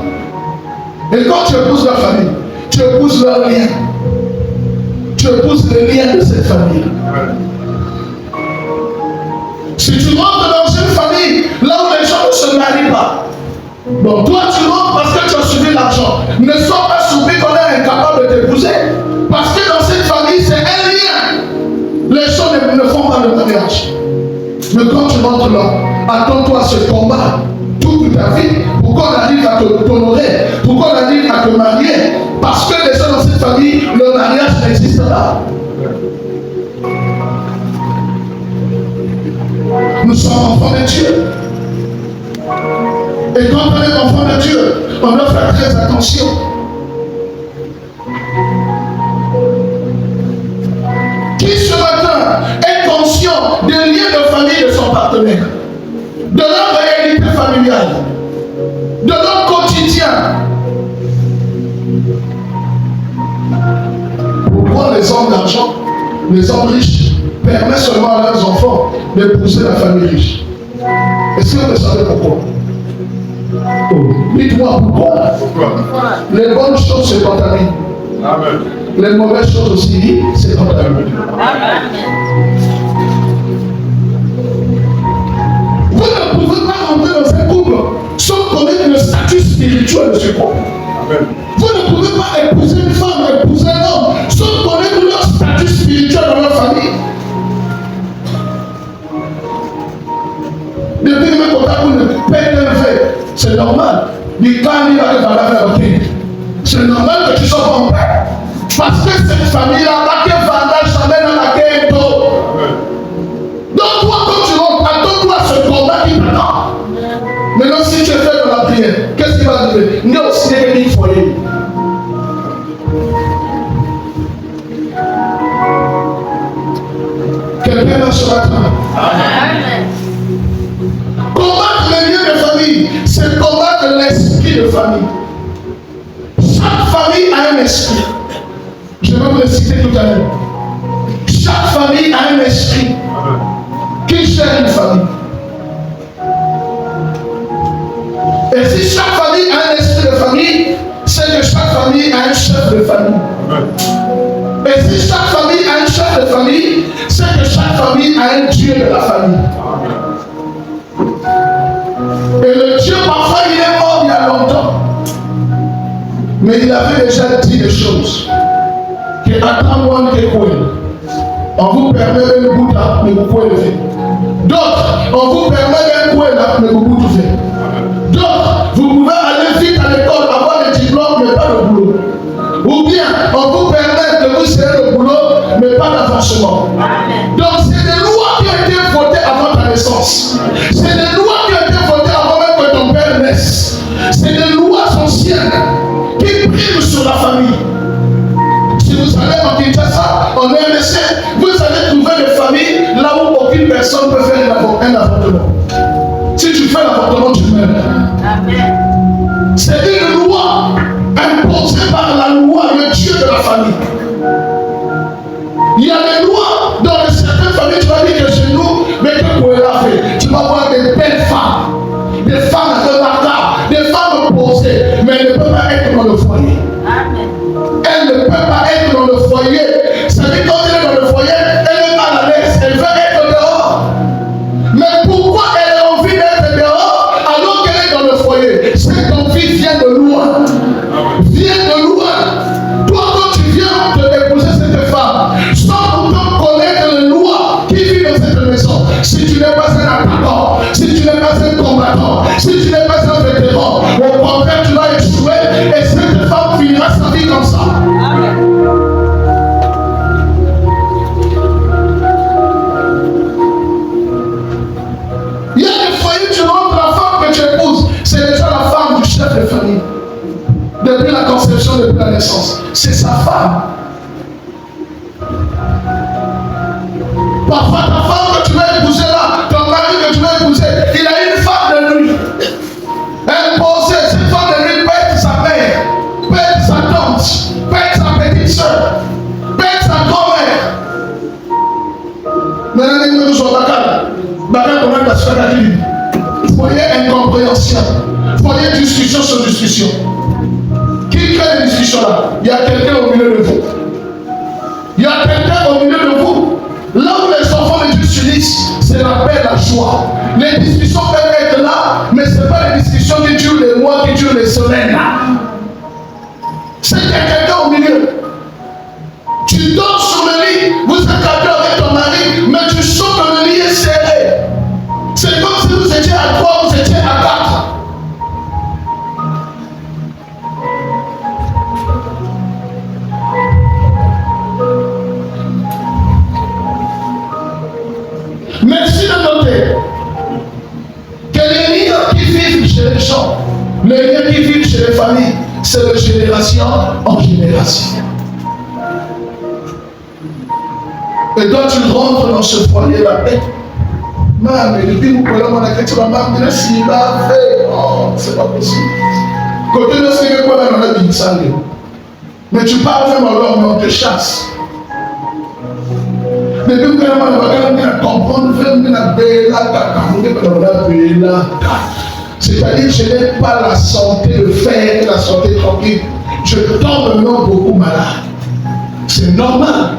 Et quand tu épouses la famille, tu épouses leur lien. Tu épouses le lien de cette famille. Si tu rentres dans une famille là où les gens ne se marient pas, donc toi tu rentres parce que tu as suivi l'argent. Ne sois pas surpris qu'on est incapable de t'épouser. Parce que dans cette famille, c'est un lien. Les gens ne font pas le mariage. Mais quand tu rentres là, attends-toi à ce combat toute ta vie pour qu'on arrive à t'honorer, pour qu'on arrive à te marier. Parce que les gens dans cette famille, le mariage n'existe pas. Nous sommes enfants de Dieu. Et quand on est enfant de Dieu, on doit faire très attention. Qui ce matin est conscient des liens de famille de son partenaire, de leur réalité familiale, de leur quotidien? Pourquoi les hommes d'argent, les hommes riches, permettent seulement à leurs enfants d'épouser la famille riche? Est-ce que vous savez pourquoi? Oh, dites-moi pourquoi. Les bonnes choses se contaminent. Amen. Les mauvaises choses aussi se contaminent. Amen. Vous ne pouvez pas rentrer dans un couple sans connaître le statut spirituel de ce couple. Amen. Vous ne pouvez pas épouser une femme, épouser un homme sans connaître leur statut spirituel dans leur famille. Depuis que vous ne payez un fait, c'est normal. C'est normal que tu sois pas en paix. Parce que cette famille-là, la que vandage jamais dans la quête. Donc toi, quand tu rentres, attends-toi à ce combat qui t'attend. Maintenant, si tu es fait dans la prière, qu'est-ce qui va arriver? Il y a aussi des foyers. Quelqu'un là ce matin. Amen. Combattre les liens de famille, c'est combattre l'esprit de famille. Chaque famille a un esprit. Je vais vous le citer tout à l'heure. Chaque famille a un esprit qui gère une famille. Et si chaque famille a un esprit de famille, c'est que chaque famille a un chef de famille. Et si chaque famille a un chef de famille, c'est que chaque famille a un Dieu de la famille. Et le Dieu, parfois, il est mort il y a longtemps. Mais il avait déjà dit des choses. Que attends-moi que quoi. On vous permet un bout là, mais vous pouvez le faire. D'autres, on vous permet un coup là, mais vous pouvez le faire. D'autres, vous pouvez aller vite à l'école, avoir le diplôme, mais pas le boulot. Ou bien, on vous permet de vous serrer le boulot, mais pas d'avancement. Donc, c'est des lois qui ont été votées avant ta naissance. C'est des lois qui ont été votées avant même que ton père naisse. C'est des lois anciennes qui priment sur la famille. Si vous allez en Kinshasa, en RDC, vous allez trouver des familles là où aucune personne peut faire un avortement. Si tu fais l'avortement, tu meurs. C'est une loi imposée par la loi, le Dieu de la famille. Il y a des lois dans certaines familles, tu vas dire que chez nous, mais que pour la fait, tu vas voir des belles femmes, des femmes remarquables, des femmes posées, mais elles ne peuvent pas être dans le foyer. Elles ne peuvent pas être dans le foyer. Ça veut dire quand elle est dans le foyer, elle est mal à l'aise, elle veut être dehors. Mais pourquoi elle a envie d'être dehors alors qu'elle est dans le foyer? Cette envie vient de loin. Vient de loin. Toi, quand tu viens de épouser cette femme, sans pourtant connaître les lois qui vivent dans cette maison, si tu n'es pas un attaquant, si tu n'es pas un combattant, si tu n'es pas un vétéran, au contraire, tu vas échouer et cette femme finira sa vie comme ça. Il y a des foyers, tu rentres, la femme que tu épouses, c'est déjà la femme du chef de famille. Depuis la conception, depuis la naissance. C'est sa femme. Parfois, ta femme que tu vas épouser là, ton mari que tu vas épouser, il a une femme de nuit. Imposée, cette femme de nuit peut être sa mère, peut être sa tante, peut être sa petite soeur, peut être sa grand-mère. Maintenant, nous sommes foyer incompréhension, foyer discussion sur discussion. Qui crée les discussions là? Il y a quelqu'un au milieu de vous. Il y a quelqu'un au milieu de vous. Là où les enfants de Dieu s'unissent, c'est la paix, la joie. Les discussions peuvent être là, mais ce n'est pas les discussions qui durent les mois, qui durent les semaines là. C'est qu'il y a quelqu'un au milieu. Tu dors sur le lit, vous êtes à deux avec ton mari, mais tu sens que le lit est serré. C'est comme si vous étiez à 3, vous étiez à 4. Merci de noter que les liens qui vivent chez les gens, les liens qui vivent chez les familles, c'est de génération en génération. Et toi, tu rentres dans ce foyer la paix. Mais depuis que vous avez dit que maman si va faire, oh, c'est pas possible. Côté de ce que vous avez dans la vie, ça mais tu parles même alors, mais on te chasse. Depuis que vous avez comprendre, c'est-à-dire, je n'ai pas la santé de faire, la santé tranquille. Je tombe maintenant beaucoup malade. C'est normal.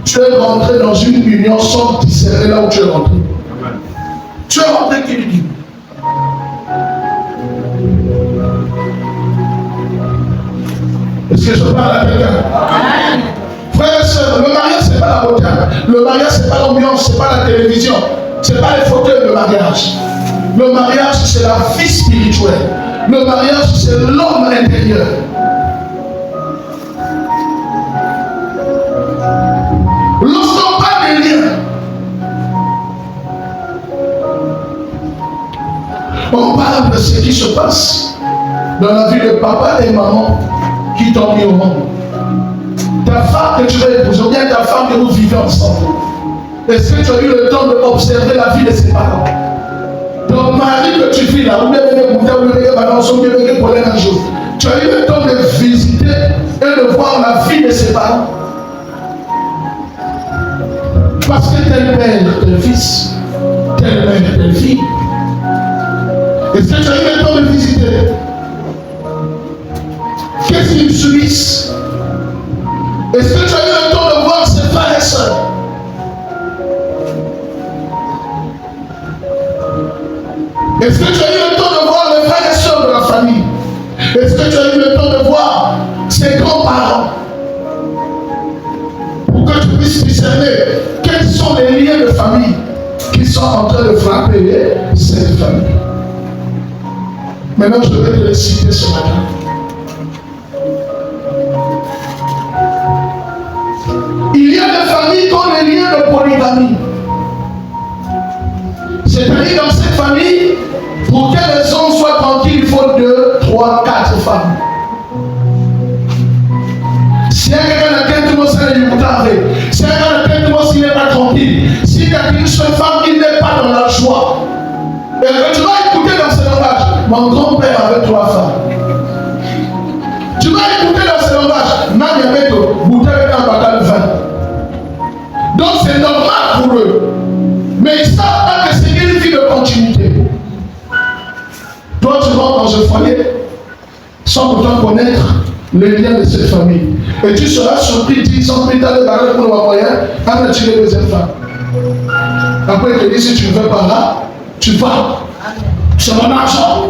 Tu es rentré dans une union sans discerner là où tu es rentré. Tu es rentré qui dit? Est-ce que je parle à quelqu'un? Frères et sœurs, le mariage, ce n'est pas la beauté. Le mariage, ce n'est pas l'ambiance, ce n'est pas la télévision, ce n'est pas les fauteuils de mariage. Le mariage, c'est la vie spirituelle. Le mariage, c'est l'homme intérieur. Lorsqu'on parle des liens, on parle de ce qui se passe dans la vie de papa et maman qui t'ont mis au monde. Ta femme que tu vas épouser, ou bien ta femme que vous vivez ensemble. Est-ce que tu as eu le temps d'observer la vie de ses parents? Ton mari que tu vis là, ou bien tu as eu le temps de visiter et de voir la vie de ses parents. Parce que tel père, tel fils, tel mère, telle fille. Est-ce que tu as eu le temps de visiter? Qu'est-ce qu'ils subissent? Est-ce que tu as eu le temps de voir ses frères et sœurs? Est-ce que tu as eu le temps de voir les frères et sœurs de la famille? Est-ce que tu as eu le temps de voir ses grands-parents? Pour que tu puisses discerner quels sont les liens de famille qui sont en train de frapper cette famille. Maintenant, je vais te les citer ce matin. Il y a des familles qui ont des liens de polygamie. C'est-à-dire dans cette famille, pour que les hommes soient tranquilles, il faut 2, 3, 4 femmes. Si quelqu'un n'a qu'un tout le monde s'est écouté, si quelqu'un n'a qu'un tout le monde s'il n'est pas tranquille, si quelqu'un a une seule femme qui n'est pas dans la joie, et que tu vas écouter dans ce langage, mon grand-père avait 3 femmes. Tu vas écouter dans ce langage, Nami avait goûté avec un bâton de vin. Donc c'est normal pour eux. Mais ils ne savent pas que c'est une vie de continuité. Toi, tu rentres dans un foyer sans pourtant connaître les liens de cette famille. Et tu seras surpris 10 ans plus tard, le barrage pour le moyen, quand tu as tiré deuxième femme. Après, il te dit si tu ne veux pas là, tu vas. C'est mon argent.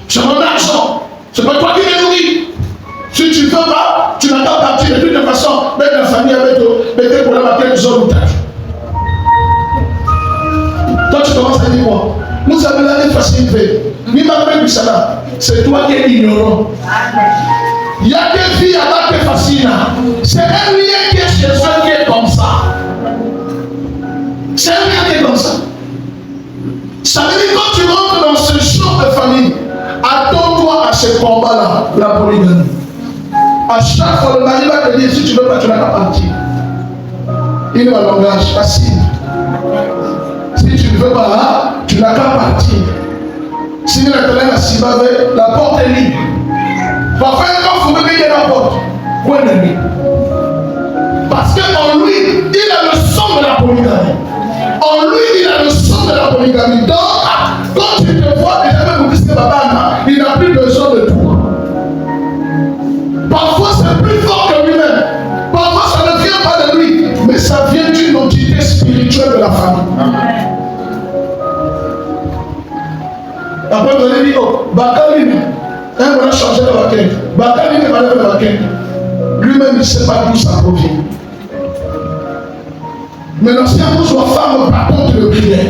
C'est mon argent. C'est pas toi qui me nourris. Si tu ne veux pas, tu n'as pas parti de toute façon. Même la famille avec des problèmes à quelques autres. Toi, tu commences à dire quoi? Nous avons l'année facile. C'est toi qui es ignorant. Il y a des filles à qui est facile. C'est un lien qui est chez eux qui est comme ça. C'est un lien qui est comme ça. Ça veut dire quand tu rentres dans ce genre de famille, attends-toi à ce combat-là, la polygamie. À chaque fois, le mari va te dire si tu ne veux pas, tu n'as pas partir. Il est un langage facile. Si tu ne veux pas, tu n'as qu'à partir. Si la porte est libre. Parfois, quand vous venez à la porte, où est l'ennemi? Parce qu'en lui, il a le son de la polygamie. En lui, il a le son de la polygamie. Donc, quand tu te vois, déjà même vous dites que Baba, il n'a plus besoin de toi. Parfois, c'est plus fort que lui-même. Parfois, ça ne vient pas de lui, mais ça vient d'une entité spirituelle de la famille. Après, vous allez dire, oh, Bakaline, on a changé de Bakaline. Bakaline va lever le Bakaline. Lui-même, il ne sait pas d'où ça provient. Mais lorsqu'il y a besoin de femme, par contre, le prière.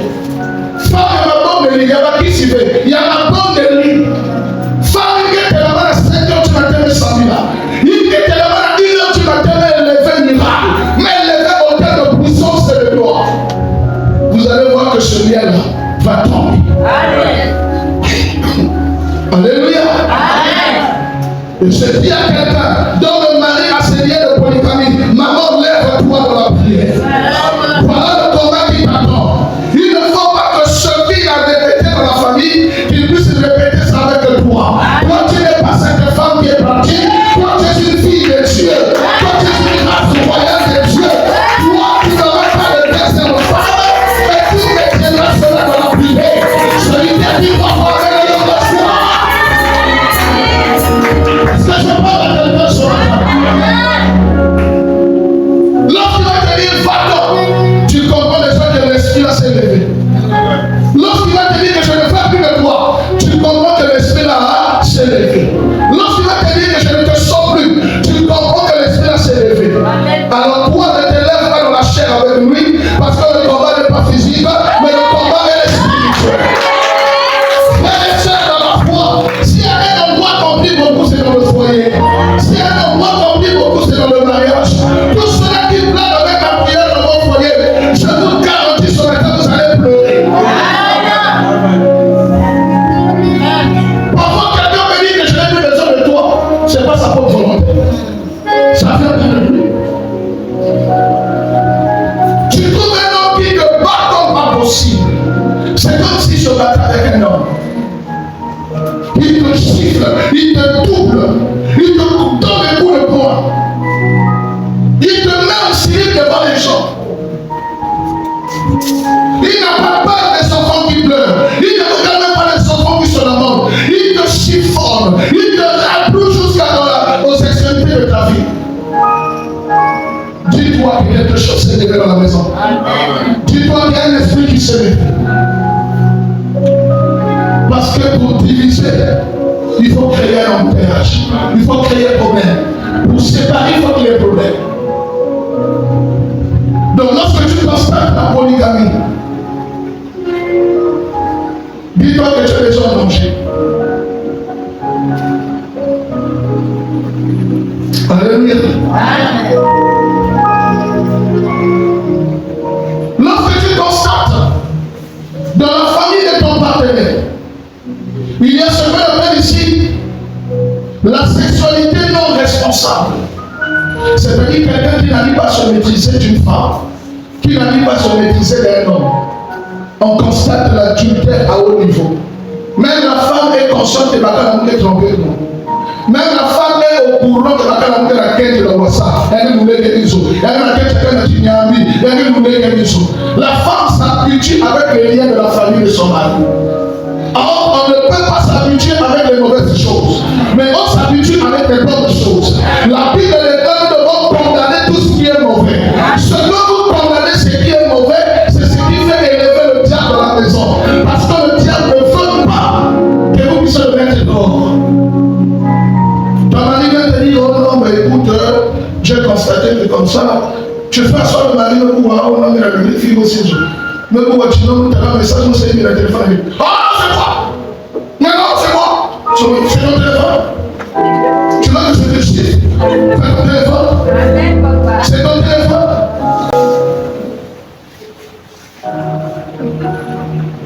Femme, il y a ma bonne de lit. Il y a qui s'y fait. Il y a ma bonne de lit. Femme, qui était là-bas à 5h du matin, mais sans là. Il était là-bas à 1h du matin, mais elle levait miracle. Mais elle levait autant de puissance et de gloire. Vous allez voir que ce lien-là va tomber. Amen. Alléluia. Amen. Et je dis à quelqu'un, dans le mari à ces liens de polygamie, maman, lève-toi dans la prière. Voilà le combat qui t'attend. Il ne faut pas que ce qu'il a répété dans la famille, qu'il puisse répéter ça avec toi. Toi, tu n'es pas cette femme qui est partie. Toi, tu es une fille de Dieu. Toi, tu es une race royale de Dieu. Toi, tu n'auras pas de verset de femme, mais tu maintiendras cela dans la prière. Je lui ai dit, parfois, avec le nom de foi. Est-ce que je parle à quelqu'un sur lorsqu'il va te dire, va-t'en, tu comprends déjà que l'esprit là s'est levé. Lorsqu'il va te dire que je ne fais plus de toi, tu comprends que l'esprit là s'est levé. Lorsqu'il va te dire que je ne te sens plus, tu comprends que l'esprit là s'est levé. Alors toi, ne te lève pas dans la chair avec lui, parce que le combat n'est pas physique, mais le combat est spirituel. Frères et sœurs dans la foi, s'il y a un endroit compris beaucoup, c'est dans le foyer. S'il y a un endroit compris beaucoup, c'est dans le mariage. Tout cela qui pleure avec la prière dans mon foyer, je vous garantis sur la table, vous allez pleurer. Parfois, quelqu'un me dit que je n'ai plus besoin de toi. Ce n'est pas sa propre volonté. Ça vient de lui. Tu trouves un homme qui te bat comme pas possible. C'est comme si je battais avec un homme. Il te siffle, il te double, il te donne des coups de poing. Il te met en slip devant les gens. Il n'a pas peur des enfants qui pleurent. Il ne regarde même pas les enfants qui se lamentent. Il te chiffonne. Il te rappelle jusqu'aux extrémités de ta vie. Dis-toi que quelque chose s'est levé dans la maison. Dis-toi qu'il y a un esprit qui s'est levé. Parce que pour diviser, il faut créer un embouteillage. Il faut créer un problème. Pour séparer, il faut qu'il y ait un problème. Donc lorsque tu constates la polygamie, dis-toi que tu es déjà en danger. Alléluia. Lorsque tu constates dans la famille de ton partenaire, il y a ce qu'on appelle ici la sexualité non responsable. C'est-à-dire quelqu'un qui n'arrive pas à se maîtriser d'une femme, qui n'arrive pas à se maîtriser d'un homme. On constate l'adultère à haut niveau. Même la femme est consciente de la est trompée. Même la femme est au courant de la quête de la wassa. Elle nous lève les os. Elle m'a dit que tu n'as pas mis. Elle nous lève les os. La femme s'habitue avec les liens de la famille de son mari. Or, on ne peut pas s'habituer avec les mauvaises choses, mais on s'habitue avec les bonnes choses. La Bible les donne de vous condamner tout ce qui est mauvais. Ce que vous condamnez, ce qui est mauvais, c'est ce qui fait élever le diable dans la maison. Parce que le diable ne veut pas que vous puissiez le mettre dehors. Ton mari vient te dire, oh non, mais écoute, j'ai constaté que comme ça, tu fais asseoir le mari, oh non, mais la fille aussi. Mais pourquoi tu n'as pas un message, c'est une téléphone. Ah, c'est quoi? Mais non, c'est moi. C'est ton téléphone. Tu vois que c'est justice. C'est ton téléphone. C'est ton téléphone.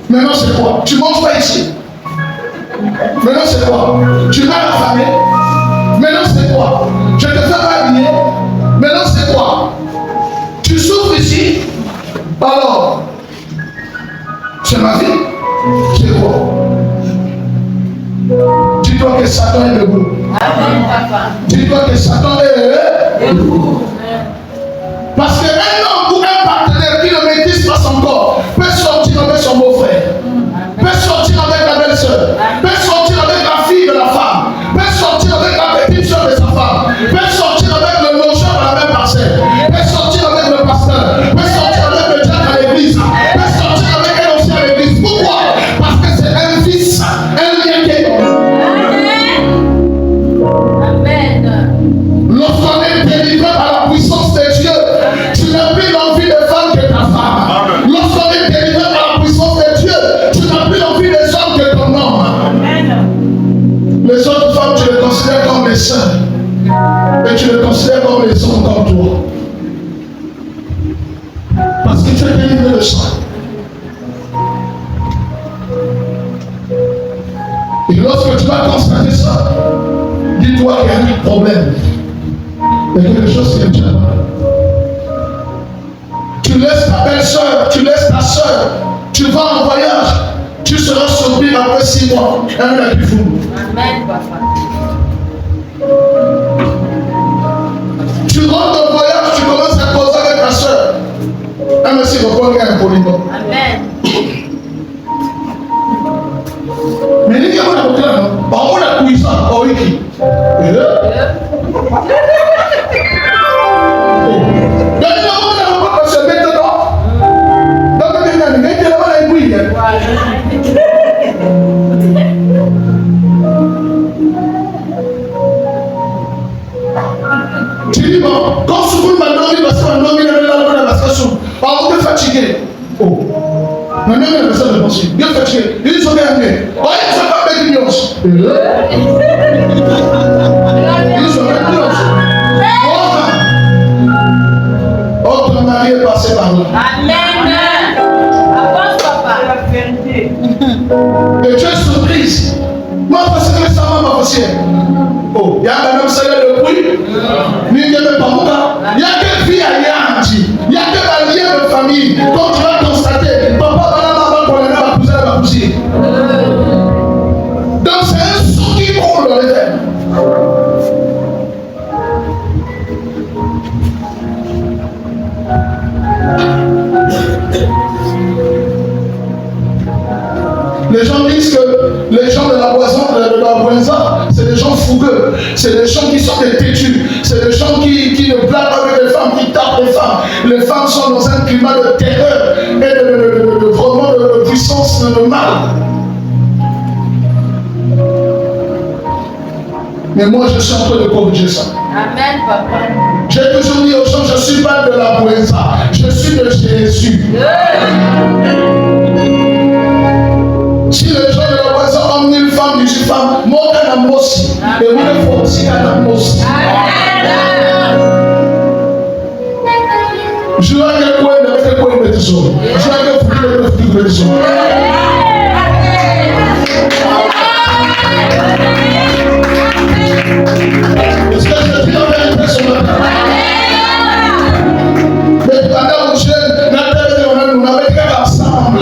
Maintenant, c'est quoi? Tu manges pas ici. Maintenant, c'est quoi? Tu vas affamé. Maintenant, c'est quoi? Je te fais pas habiller. Maintenant, c'est quoi? Tu souffres ici. Satan est. Parce qu'un homme ou un partenaire qui ne maîtrise pas son corps peut sortir avec son beau-frère, peut sortir avec la belle-sœur, peut sortir avec la fille de la femme, peut sortir avec la petite sœur de sa femme, peut sortir avec le logeur de la même parcelle, peut sortir avec le pasteur, peut sortir avec le diacre à l'église, peut sortir avec elle aussi à l'église. Pourquoi? Parce que c'est un vice, un lien qui est lorsqu'on est délivré par la puissance de Dieu, tu n'as plus l'envie de femme que ta femme. Lorsqu'on est délivré par la puissance de Dieu, tu n'as plus l'envie des hommes que ton homme. Les autres femmes, tu les considères comme les sœurs. Et tu les considères comme les hommes comme toi. Parce que tu es délivré de ça. Et lorsque tu vas constater ça, dis-toi qu'il y a un problème. Il y a quelque chose qui est bien. Tu laisses ta belle-sœur, tu laisses ta soeur, tu vas en voyage, tu seras surpris après 6 mois. Elle n'a plus fou. Amen, papa. Tu rentres en voyage, tu commences à causer avec ta soeur. Elle me dit, reprends un polygone. Amen. Mais il y a un autre là, on a puissance, oh oui. Tu dis, bon, quand souvent ma nomine, parce que ma nomine est là, on a la station. On est fatigué. Oh. Ma nomine est là, on est bien fatigué. Il dit, je vais amener. Oh, il ne fait pas mettre l'ignorance. Il dit, je vais mettre l'ignorance. Oh, ton mari est passé par là. Amen. Avance, papa. Et tu es surprise. Moi, parce que récemment, ma possible. Oh, il y a un homme salaire de prix. Il n'y a pas il y a que vie à Yanti. Il y a que la lien de famille. Quand tu vas constater, papa, maman, pour les ma cousine, ma cousine. Donc c'est un son qui coule dans les airs. Les gens disent que les gens de la boisson, de la Buenza, c'est des gens fougueux, c'est des gens qui sont des têtus, c'est des gens qui ne blaguent pas avec les femmes, qui tapent les femmes. Les femmes sont dans un climat de terreur et vraiment de puissance, de mal. Mais moi, je suis en train de corriger ça. Amen, papa. J'ai toujours dit aux gens, je ne suis pas de la Buenza, je suis de Jésus. Si les gens de la boisson ont 1000 femmes, 18 femmes, moi, je aussi. Et vous ne faites aussi qu'un aussi. Je vais que quoi, je vais que quoi, je vais que je vais que je est-ce que je dis la vérité ce matin? Mais pendant que on avait qu'à ensemble.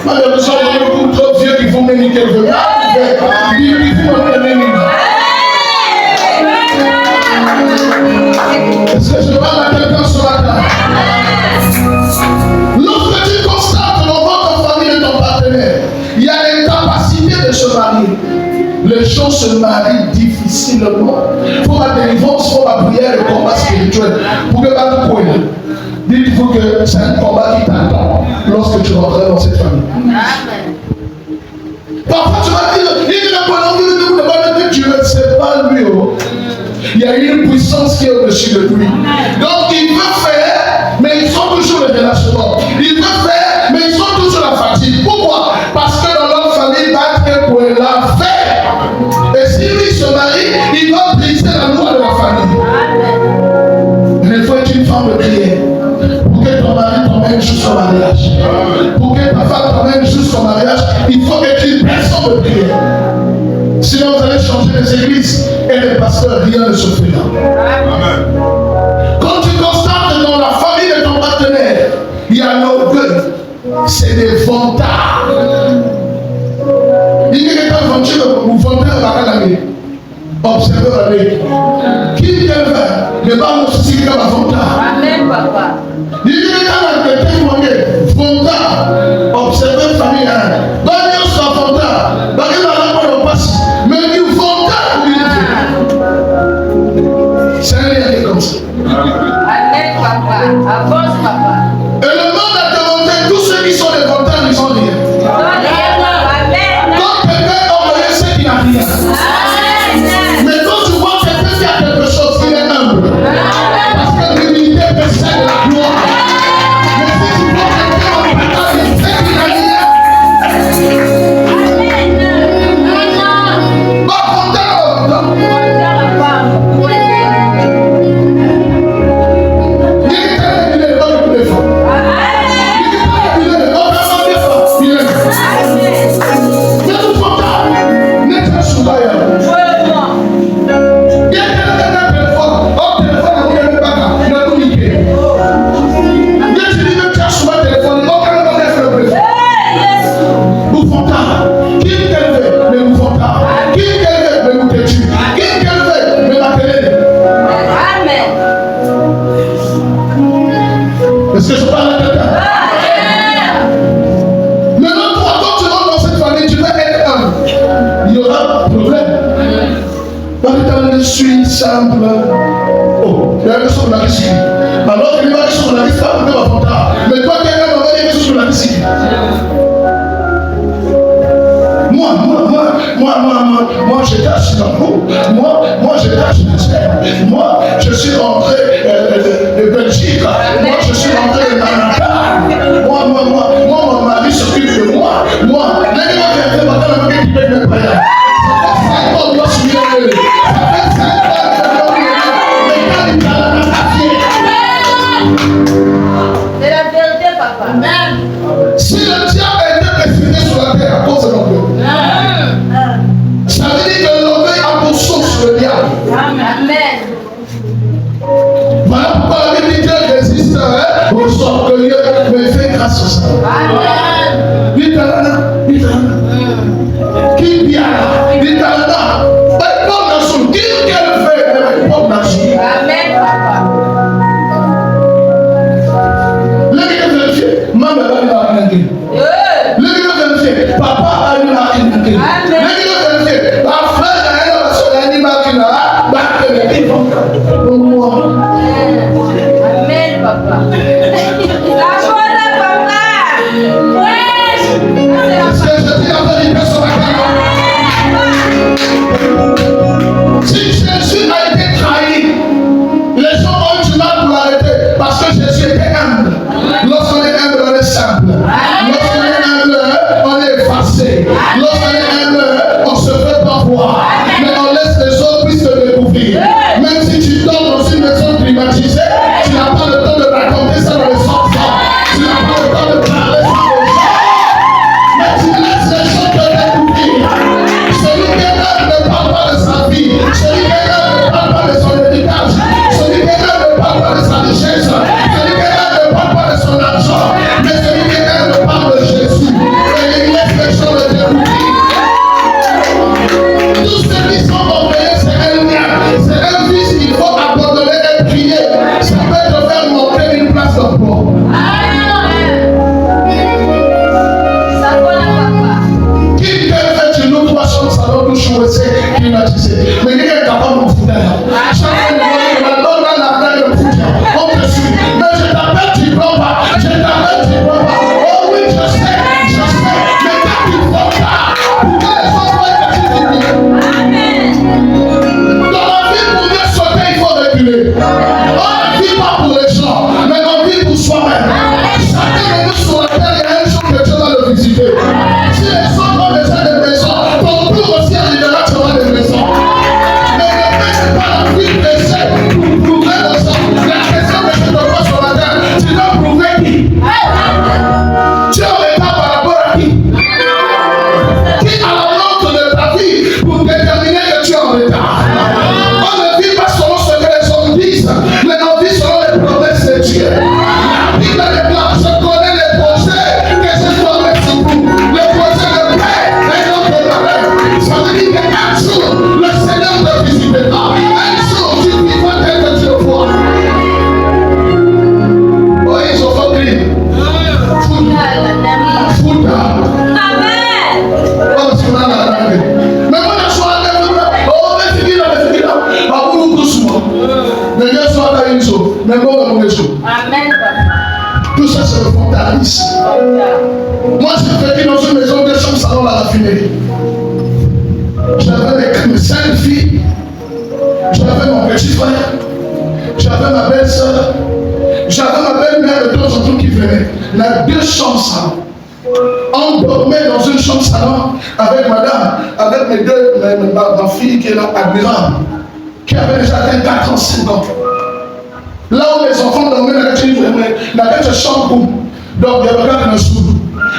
Malheureusement, il y a beaucoup trop de vieux qui vont mener quelque chose. Ils vont mener. Est-ce que je parle à quelqu'un ce matin? Lorsque tu constates dans votre famille de ton partenaire, il y a l'incapacité de se marier. Les gens se marient difficilement. Il faut la délivrance, il faut la prière, le combat spirituel. Pour que pas tout courir. Dites-vous que c'est un combat qui t'attend lorsque tu rentreras dans cette famille. Amen. Parfois tu vas dire, il n'a pas envie de vous demander que Dieu ne sait pas lui. Oh. Il y a une puissance qui est au-dessus de lui. Donc il veut faire, mais ils sont toujours les relâchements. Il veut faire, mais ils sont toujours la fatigue. Pourquoi? Parce que dans leur famille, battre pour la faire. Et si lui se marie, il va briser la loi de la famille. Mais il faut être une femme de prière. Pour que ton mari t'emmène jusqu'au mariage. Pour que ta femme t'emmène jusqu'au mariage, il faut que tu aies une personne de prière. Sinon, vous allez changer les églises et les pasteurs, rien ne se fera. Amen. Quand tu constates dans la famille de ton partenaire, il y a l'orgueil, c'est des vantards. Il y a quelqu'un qui vous vantez à la calamité. Observez la vie. Amen, papa. Observer famille, Daniel soit fonda, Daniel n'a pas le passe, mais il fonda pour lui. C'est rien comme ça. Amen, papa. Avance, papa. Et le monde a demandé tous ceux qui sont des fondations, ils sont rien. Amen. Quand quelqu'un a envoyé ceux qui n'ont rien. Amen. Mais quand tu vois quelqu'un qui a quelque chose, il est humble. Parce que l'humilité précède la gloire. Mais si tu vois quelqu'un en pétant, il sait qu'il n'a rien. Va fonder le Est-ce que je parle à quelqu'un? Maintenant, toi, quand tu rentres dans cette famille, tu vas être humble. Il y aura un problème. Quand je suis simple. Oh, il y a une chose sur la vie. Alors qu'il y a une chose sur la vie, c'est pas pour te raconter. Mais toi, quelqu'un va dire une chose sur la vie. Moi, j'étais assis dans l'eau. Moi, j'étais assis dans l'eau. Moi, je suis rentré de Belgique. Moi, je suis rentré de Canada. Moi, mon mari s'occupe de moi. Moi, les gens qui ont fait maintenant, qui payent mes prières. Ça fait 5 ans que moi, je suis venu. Ça fait 5 ans que je suis venu. Mais quand il a la C'est la vérité, papa. Amen. si le diable était respiré sur la terre à cause de l'orgueil, ça veut dire que l'orgueil a pour source le diable. Amen. Voilà pourquoi la Bible dit Dieu résiste aux orgueilleux, mais fait grâce aux saints. Amen. Qui vient là? Dit là. Mais pas dans son qui qu'elle fait, mais pas dans son. Amen, papa. L'Église vérifier, maman a eu la règle. L'Église vérifier, papa a eu la règle. L'Église vérifier, la frère a eu la soeur a eu la règle. Amen, papa. La bonne papa. Est-ce que je dis la vérité sur la terre? Si Jésus a été trahi, les gens ont eu du mal pour l'arrêter parce que Jésus était humble. Lorsqu'on est humble, on est simple. Lorsqu'on est humble, on est effacé. Lorsqu'on est humble, on se fait pas voir. Mais on laisse les autres puissent te découvrir. Même si tu dors dans une maison climatisée, tu n'as pas le temps de raconter ça Amen. Tout ça, c'est le fondamentalisme. Moi, j'ai vécu dans une maison de chambre salon à la raffinerie. J'avais mes 5 filles. J'avais mon petit frère. J'avais ma belle-sœur. J'avais ma belle-mère de temps en temps qui venait. Il y a 2 chambres salon. On dormait dans une chambre salon avec madame, avec mes 2, ma fille qui est là, admirable, qui avait déjà atteint 4 ans, 5 ans. Là où les enfants dormaient dans la chambre, donc il y avait quelqu'un qui a sous,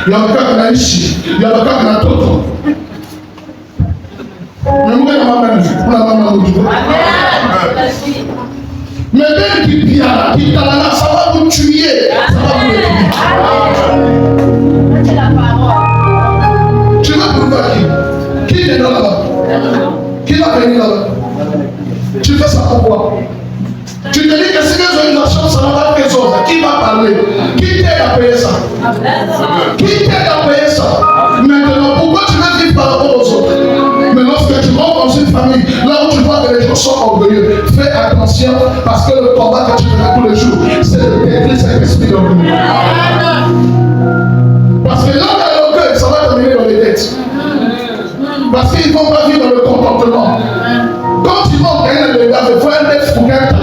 il y avait quelqu'un qui a ici, il y avait quelqu'un qui a toto. Mais moi, je ne sais pas. Mais même qui vient là, qui est là, ça va vous tuer. Ça va vous tuer. C'est la parole. Tu vas prouver à qui? Qui est là-bas? Qui va venir là-bas? Tu fais ça pourquoi? Tu te dis que si les organisations ça va faire quelque chose, qui va parler? Qui t'aide à payer ça? Qui t'aide à payer ça? Maintenant, pourquoi tu veux vivre par rapport aux autres? Mais lorsque tu rentres dans une famille, là où tu vois que les gens sont orgueilleux, fais attention parce que le combat que tu fais tous les jours, c'est de détruire cet esprit d'orgueil. Parce que là, l'orgueil, ça va terminer dans les dettes. Parce qu'ils ne vont pas vivre dans le comportement. Quand ils vont gagner le gars, il faut un dette pour gagner ta vie.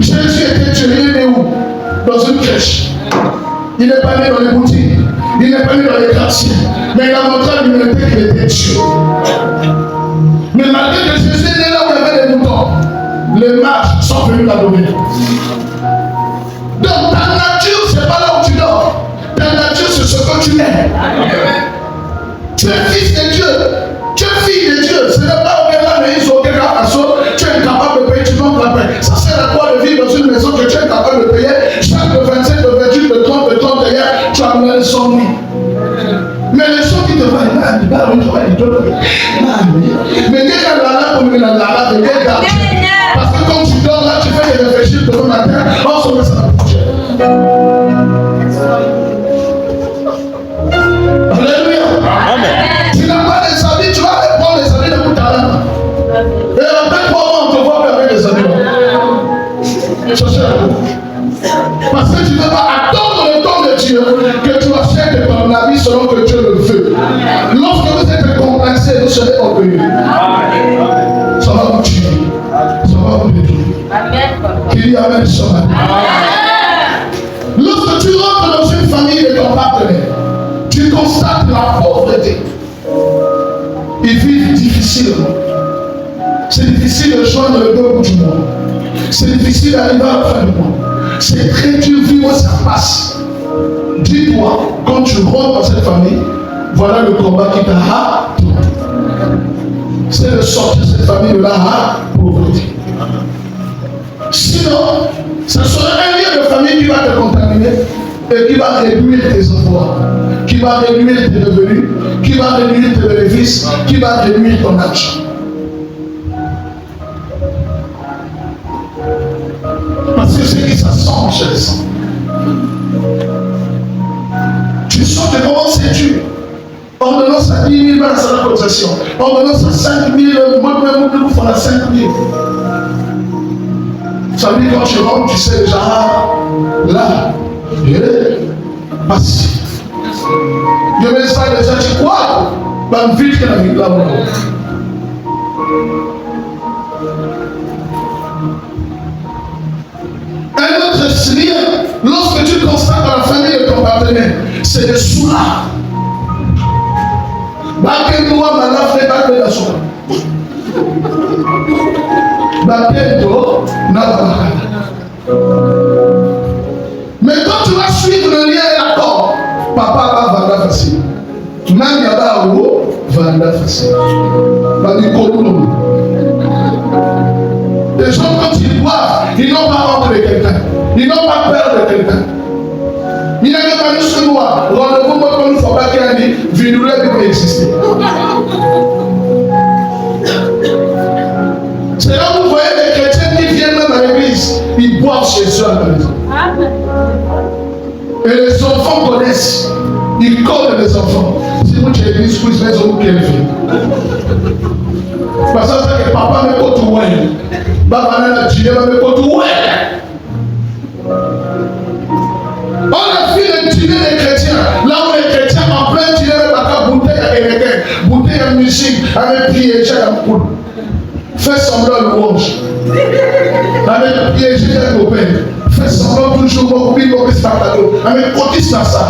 Jésus était tué, il est né où? Dans une crèche. Il n'est pas né dans les boutiques. Il n'est pas né dans les quartiers. Mais il a montré à l'humanité qu'il était tué. Mais malgré que Jésus est né là où il y avait des moutons, les mages sont venus l'adorer. Donc ta nature, ce n'est pas là où tu dors. Ta nature, c'est ce que tu es. Tu es fils de Dieu. Tu es fille de Dieu. Ce n'est pas au Canada, mais ils sont au Canada. Tu es incapable de payer, tu manques la paix. Ça sert à quoi de vivre dans une maison que tu es incapable de payer? Chaque de 27, de 28, de 30, de 31, tu as amené 100 000. Mais les gens qui te voient, mais dès qu'elle a comme il a la parce que quand tu dors là, tu fais des réfléchir demain matin, on se met ça dans la prochaine. Alléluia. Tu n'as pas des habits, tu vas aller prendre les habits de tout à l'heure. Et après 3 mois, on te voit avec les habits. Ça sert à quoi? Parce que tu ne vas pas attendre le temps de Dieu que tu achètes ton habit selon que Dieu le veut. Lorsque vous êtes complexé, vous serez orgueilleux. Ça va vous tuer. Ça va vous détruire. Qu'il y a même ça. Lorsque tu rentres dans une famille de ton partenaire, tu constates la pauvreté. Ils vivent difficilement. C'est difficile de joindre le deux bouts du monde. C'est difficile d'arriver à la fin du mois. C'est très dur de vivre, ça passe. Dis-toi, quand tu rentres dans cette famille, voilà le combat qui t'a. C'est de sortir cette famille de la pauvreté. Sinon, ce sera un lien de famille qui va te contaminer et qui va réduire tes emplois, qui va réduire tes revenus, qui va réduire tes bénéfices, qui va réduire ton argent. Parce que c'est qui ça sent chez les sangs. Tu sens que comment sais-tu? Ordonnance à 10 000 balles à la cotisation. Ordonnance à 5 000, moi-même, nous font la 5 000. Ça veut dire quand tu rentres, tu sais déjà, là, il est passif. Je mets ça déjà, tu crois? Ben, vite que la vie là, un autre signe, lorsque tu constates dans la famille de ton partenaire, c'est le soulard. Mais quand tu vas suivre le lien et l'accord, papa va vendre facile. Même yaba ou vendre facile. Les gens, quand ils boivent, ils n'ont pas honte de quelqu'un. Ils n'ont pas peur de quelqu'un. Il n'y a pas de ce noir. Rendez-vous, moi, comme il ne faut pas qu'il y ait dit, vidéo peut exister. C'est là où vous voyez les chrétiens qui viennent même à l'église. Ils boivent chez eux à la maison. Et les enfants connaissent. Ils collent les enfants. Si vous chez l'église, puis ils ont qu'elle fait. Parce que papa me côtoie. Papa me côtoie. On a fait le dîner des chrétiens. Là où les chrétiens en plein dîner, ils ont bouteille de musique, avec piégé dans le cou. Fais semblant de louange. Avec piégé dans le copain. Fais semblant toujours de couper le spectacle. Avec cotisse dans ça.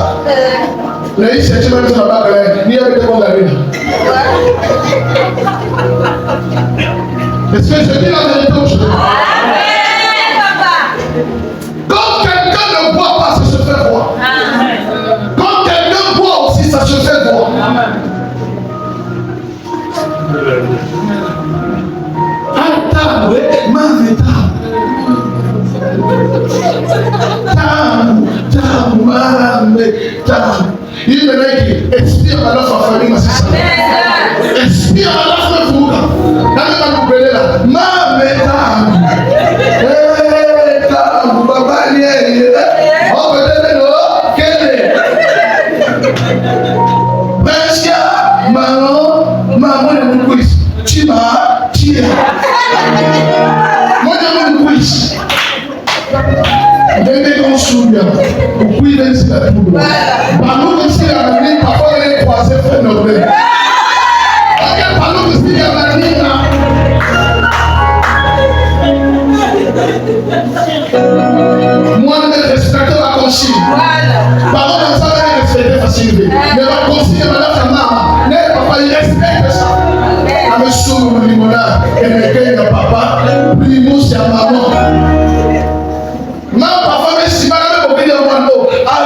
Là, il s'est dit, même sur la bague, ni avec des condamnés. Est-ce que je dis la vérité aujourd'hui? Quand quelqu'un ne boit pas, ça se fait voir. Quand quelqu'un boit aussi, ça se fait voir. Attends, il me dit, expire à la famille, ma sœur. Expire à la famille. Moi, je respecte la consigne. Par contre, ça va respecter facilement. Mais la consigne, madame, papa, il respecte ça. Avec son limonade, et le papa, primo, c'est à maman. Ma papa, mais si madame, vous pouvez dire,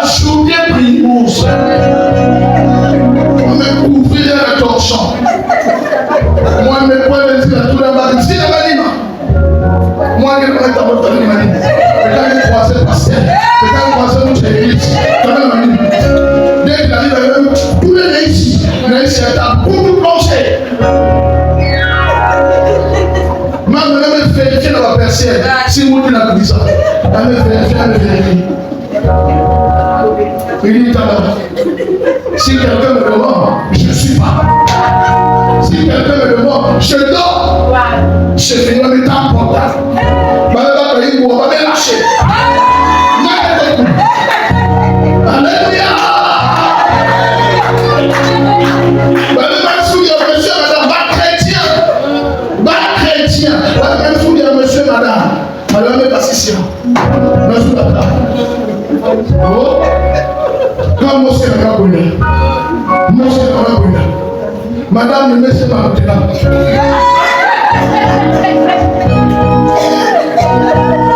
ajoutez primo. On me couvrir la torchon. Moi, je me pouvez dire à tout le monde, si la manima. Moi, je vais mettre à votre manima. Peut-être que croiser le pasteur, peut-être que croiser notre église. Dès qu'il arrive à eux, tous les ici, là ici, à beaucoup plancher. Même me vérifier dans la persienne, si vous voulez la dit ça, elle me vérifie, elle me vérifie. Il dit alors, si quelqu'un me demande, je ne suis pas. Si quelqu'un me demande, je dors. Je finis en état portable. On va me lâcher. Alléluia. Monsieur, madame. Alors, mais pas ici. Quand moi, c'est un gars, madame, ne me laissez pas maintenant.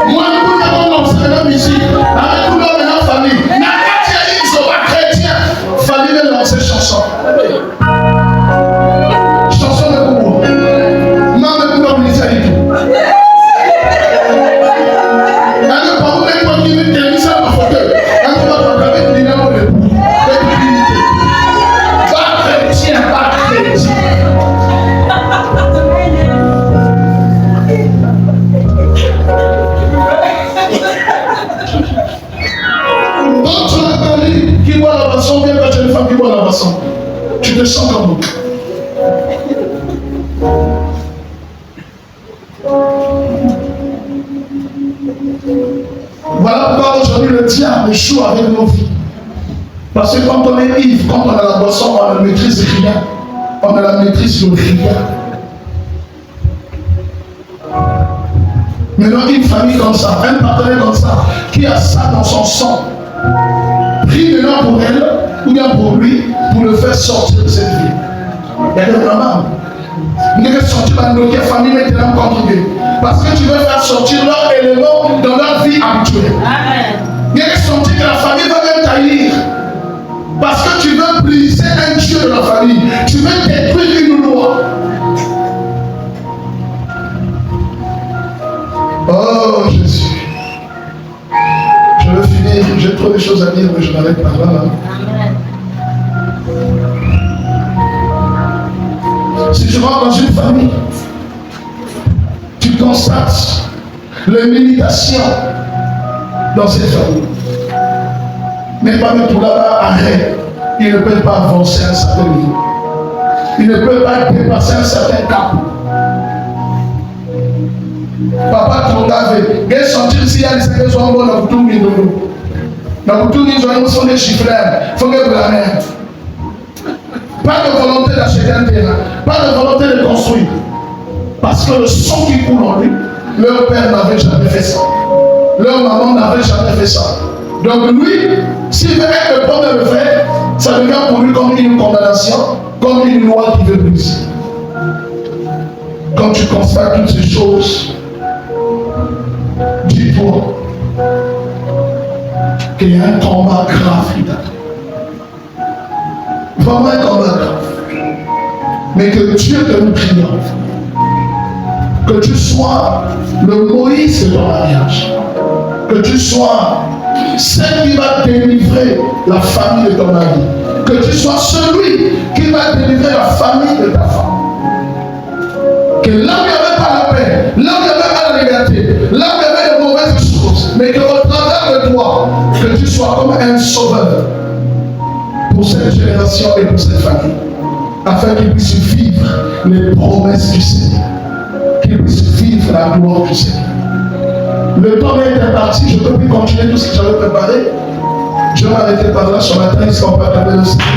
Moi, nous avons lancé la musique avec tout l'homme et la famille. La chrétien, ils sont pas chrétiens. Famille de lancer chanson. Chanson de Kourou. Maman, nous avons dit ça et tout. Alors, par contre, quand il me dit ça, ma photo, quand on va programmer, il y a un peu de boue. Pas chrétien, pas chrétien. Qui boit la boisson, bien quand tu es une femme qui boit la boisson, tu te sens comme vous. Voilà pourquoi aujourd'hui le diable joue avec nos vies. Parce que quand on est ivre, quand on a la boisson, on ne maîtrise rien. On a la maîtrise de rien. Maintenant, une famille comme ça, un partenaire comme ça, qui a ça dans son sang, prie maintenant pour elle, ou bien pour lui, pour le faire sortir de cette vie. Il y a des mamans. Vous devez sortir dans notre famille maintenant contribuer. Parce que tu veux faire sortir leur élément dans leur vie habituelle. Vous devez sentir que la famille va même taillir. Parce que tu veux briser un Dieu de la famille. Tu veux détruire une loi. Oh Jésus. Je veux finir. J'ai trop de choses à dire, mais je m'arrête par là. Si tu rentres dans une famille, tu constates l'humiliation dans cette famille. Mais pas même pour là-bas, arrête. il ne peut pas avancer à un certain niveau. Il ne peut pas dépasser un certain cap. Papa, tu regardes, il y a senti ici, il y a des gens qui ont tout mis. Dans tout mis, ils sont des chiffres. Il faut que vous la merde. Pas de volonté d'acheter un terrain, pas de volonté de construire. Parce que le sang qui coule en lui, leur père n'avait jamais fait ça. Leur maman n'avait jamais fait ça. Donc lui, s'il veut être le premier le faire, ça devient pour lui comme une condamnation, comme une loi qui veut briser. Quand tu constates toutes ces choses, dis-toi qu'il y a un combat grave qui t'attend. Vraiment un combat grave. Mais que Dieu te nous triomphe. Que tu sois le Moïse de ton mariage. Que tu sois celle qui va délivrer la famille de ton mari. Que tu sois celui qui va délivrer la famille de ta femme. Que là où il n'y avait pas la paix, là où il n'y avait pas la liberté, là où il y avait de mauvaises choses, mais qu'au travers de toi, que tu sois comme un sauveur pour cette génération et pour cette famille, afin qu'ils puissent vivre les promesses du Seigneur, qu'ils puissent vivre la gloire du Seigneur. Le temps est imparti, je ne peux plus continuer tout ce que j'avais préparé. Je vais m'arrêter par là ce matin, ils ne sont pas tombés le Seigneur.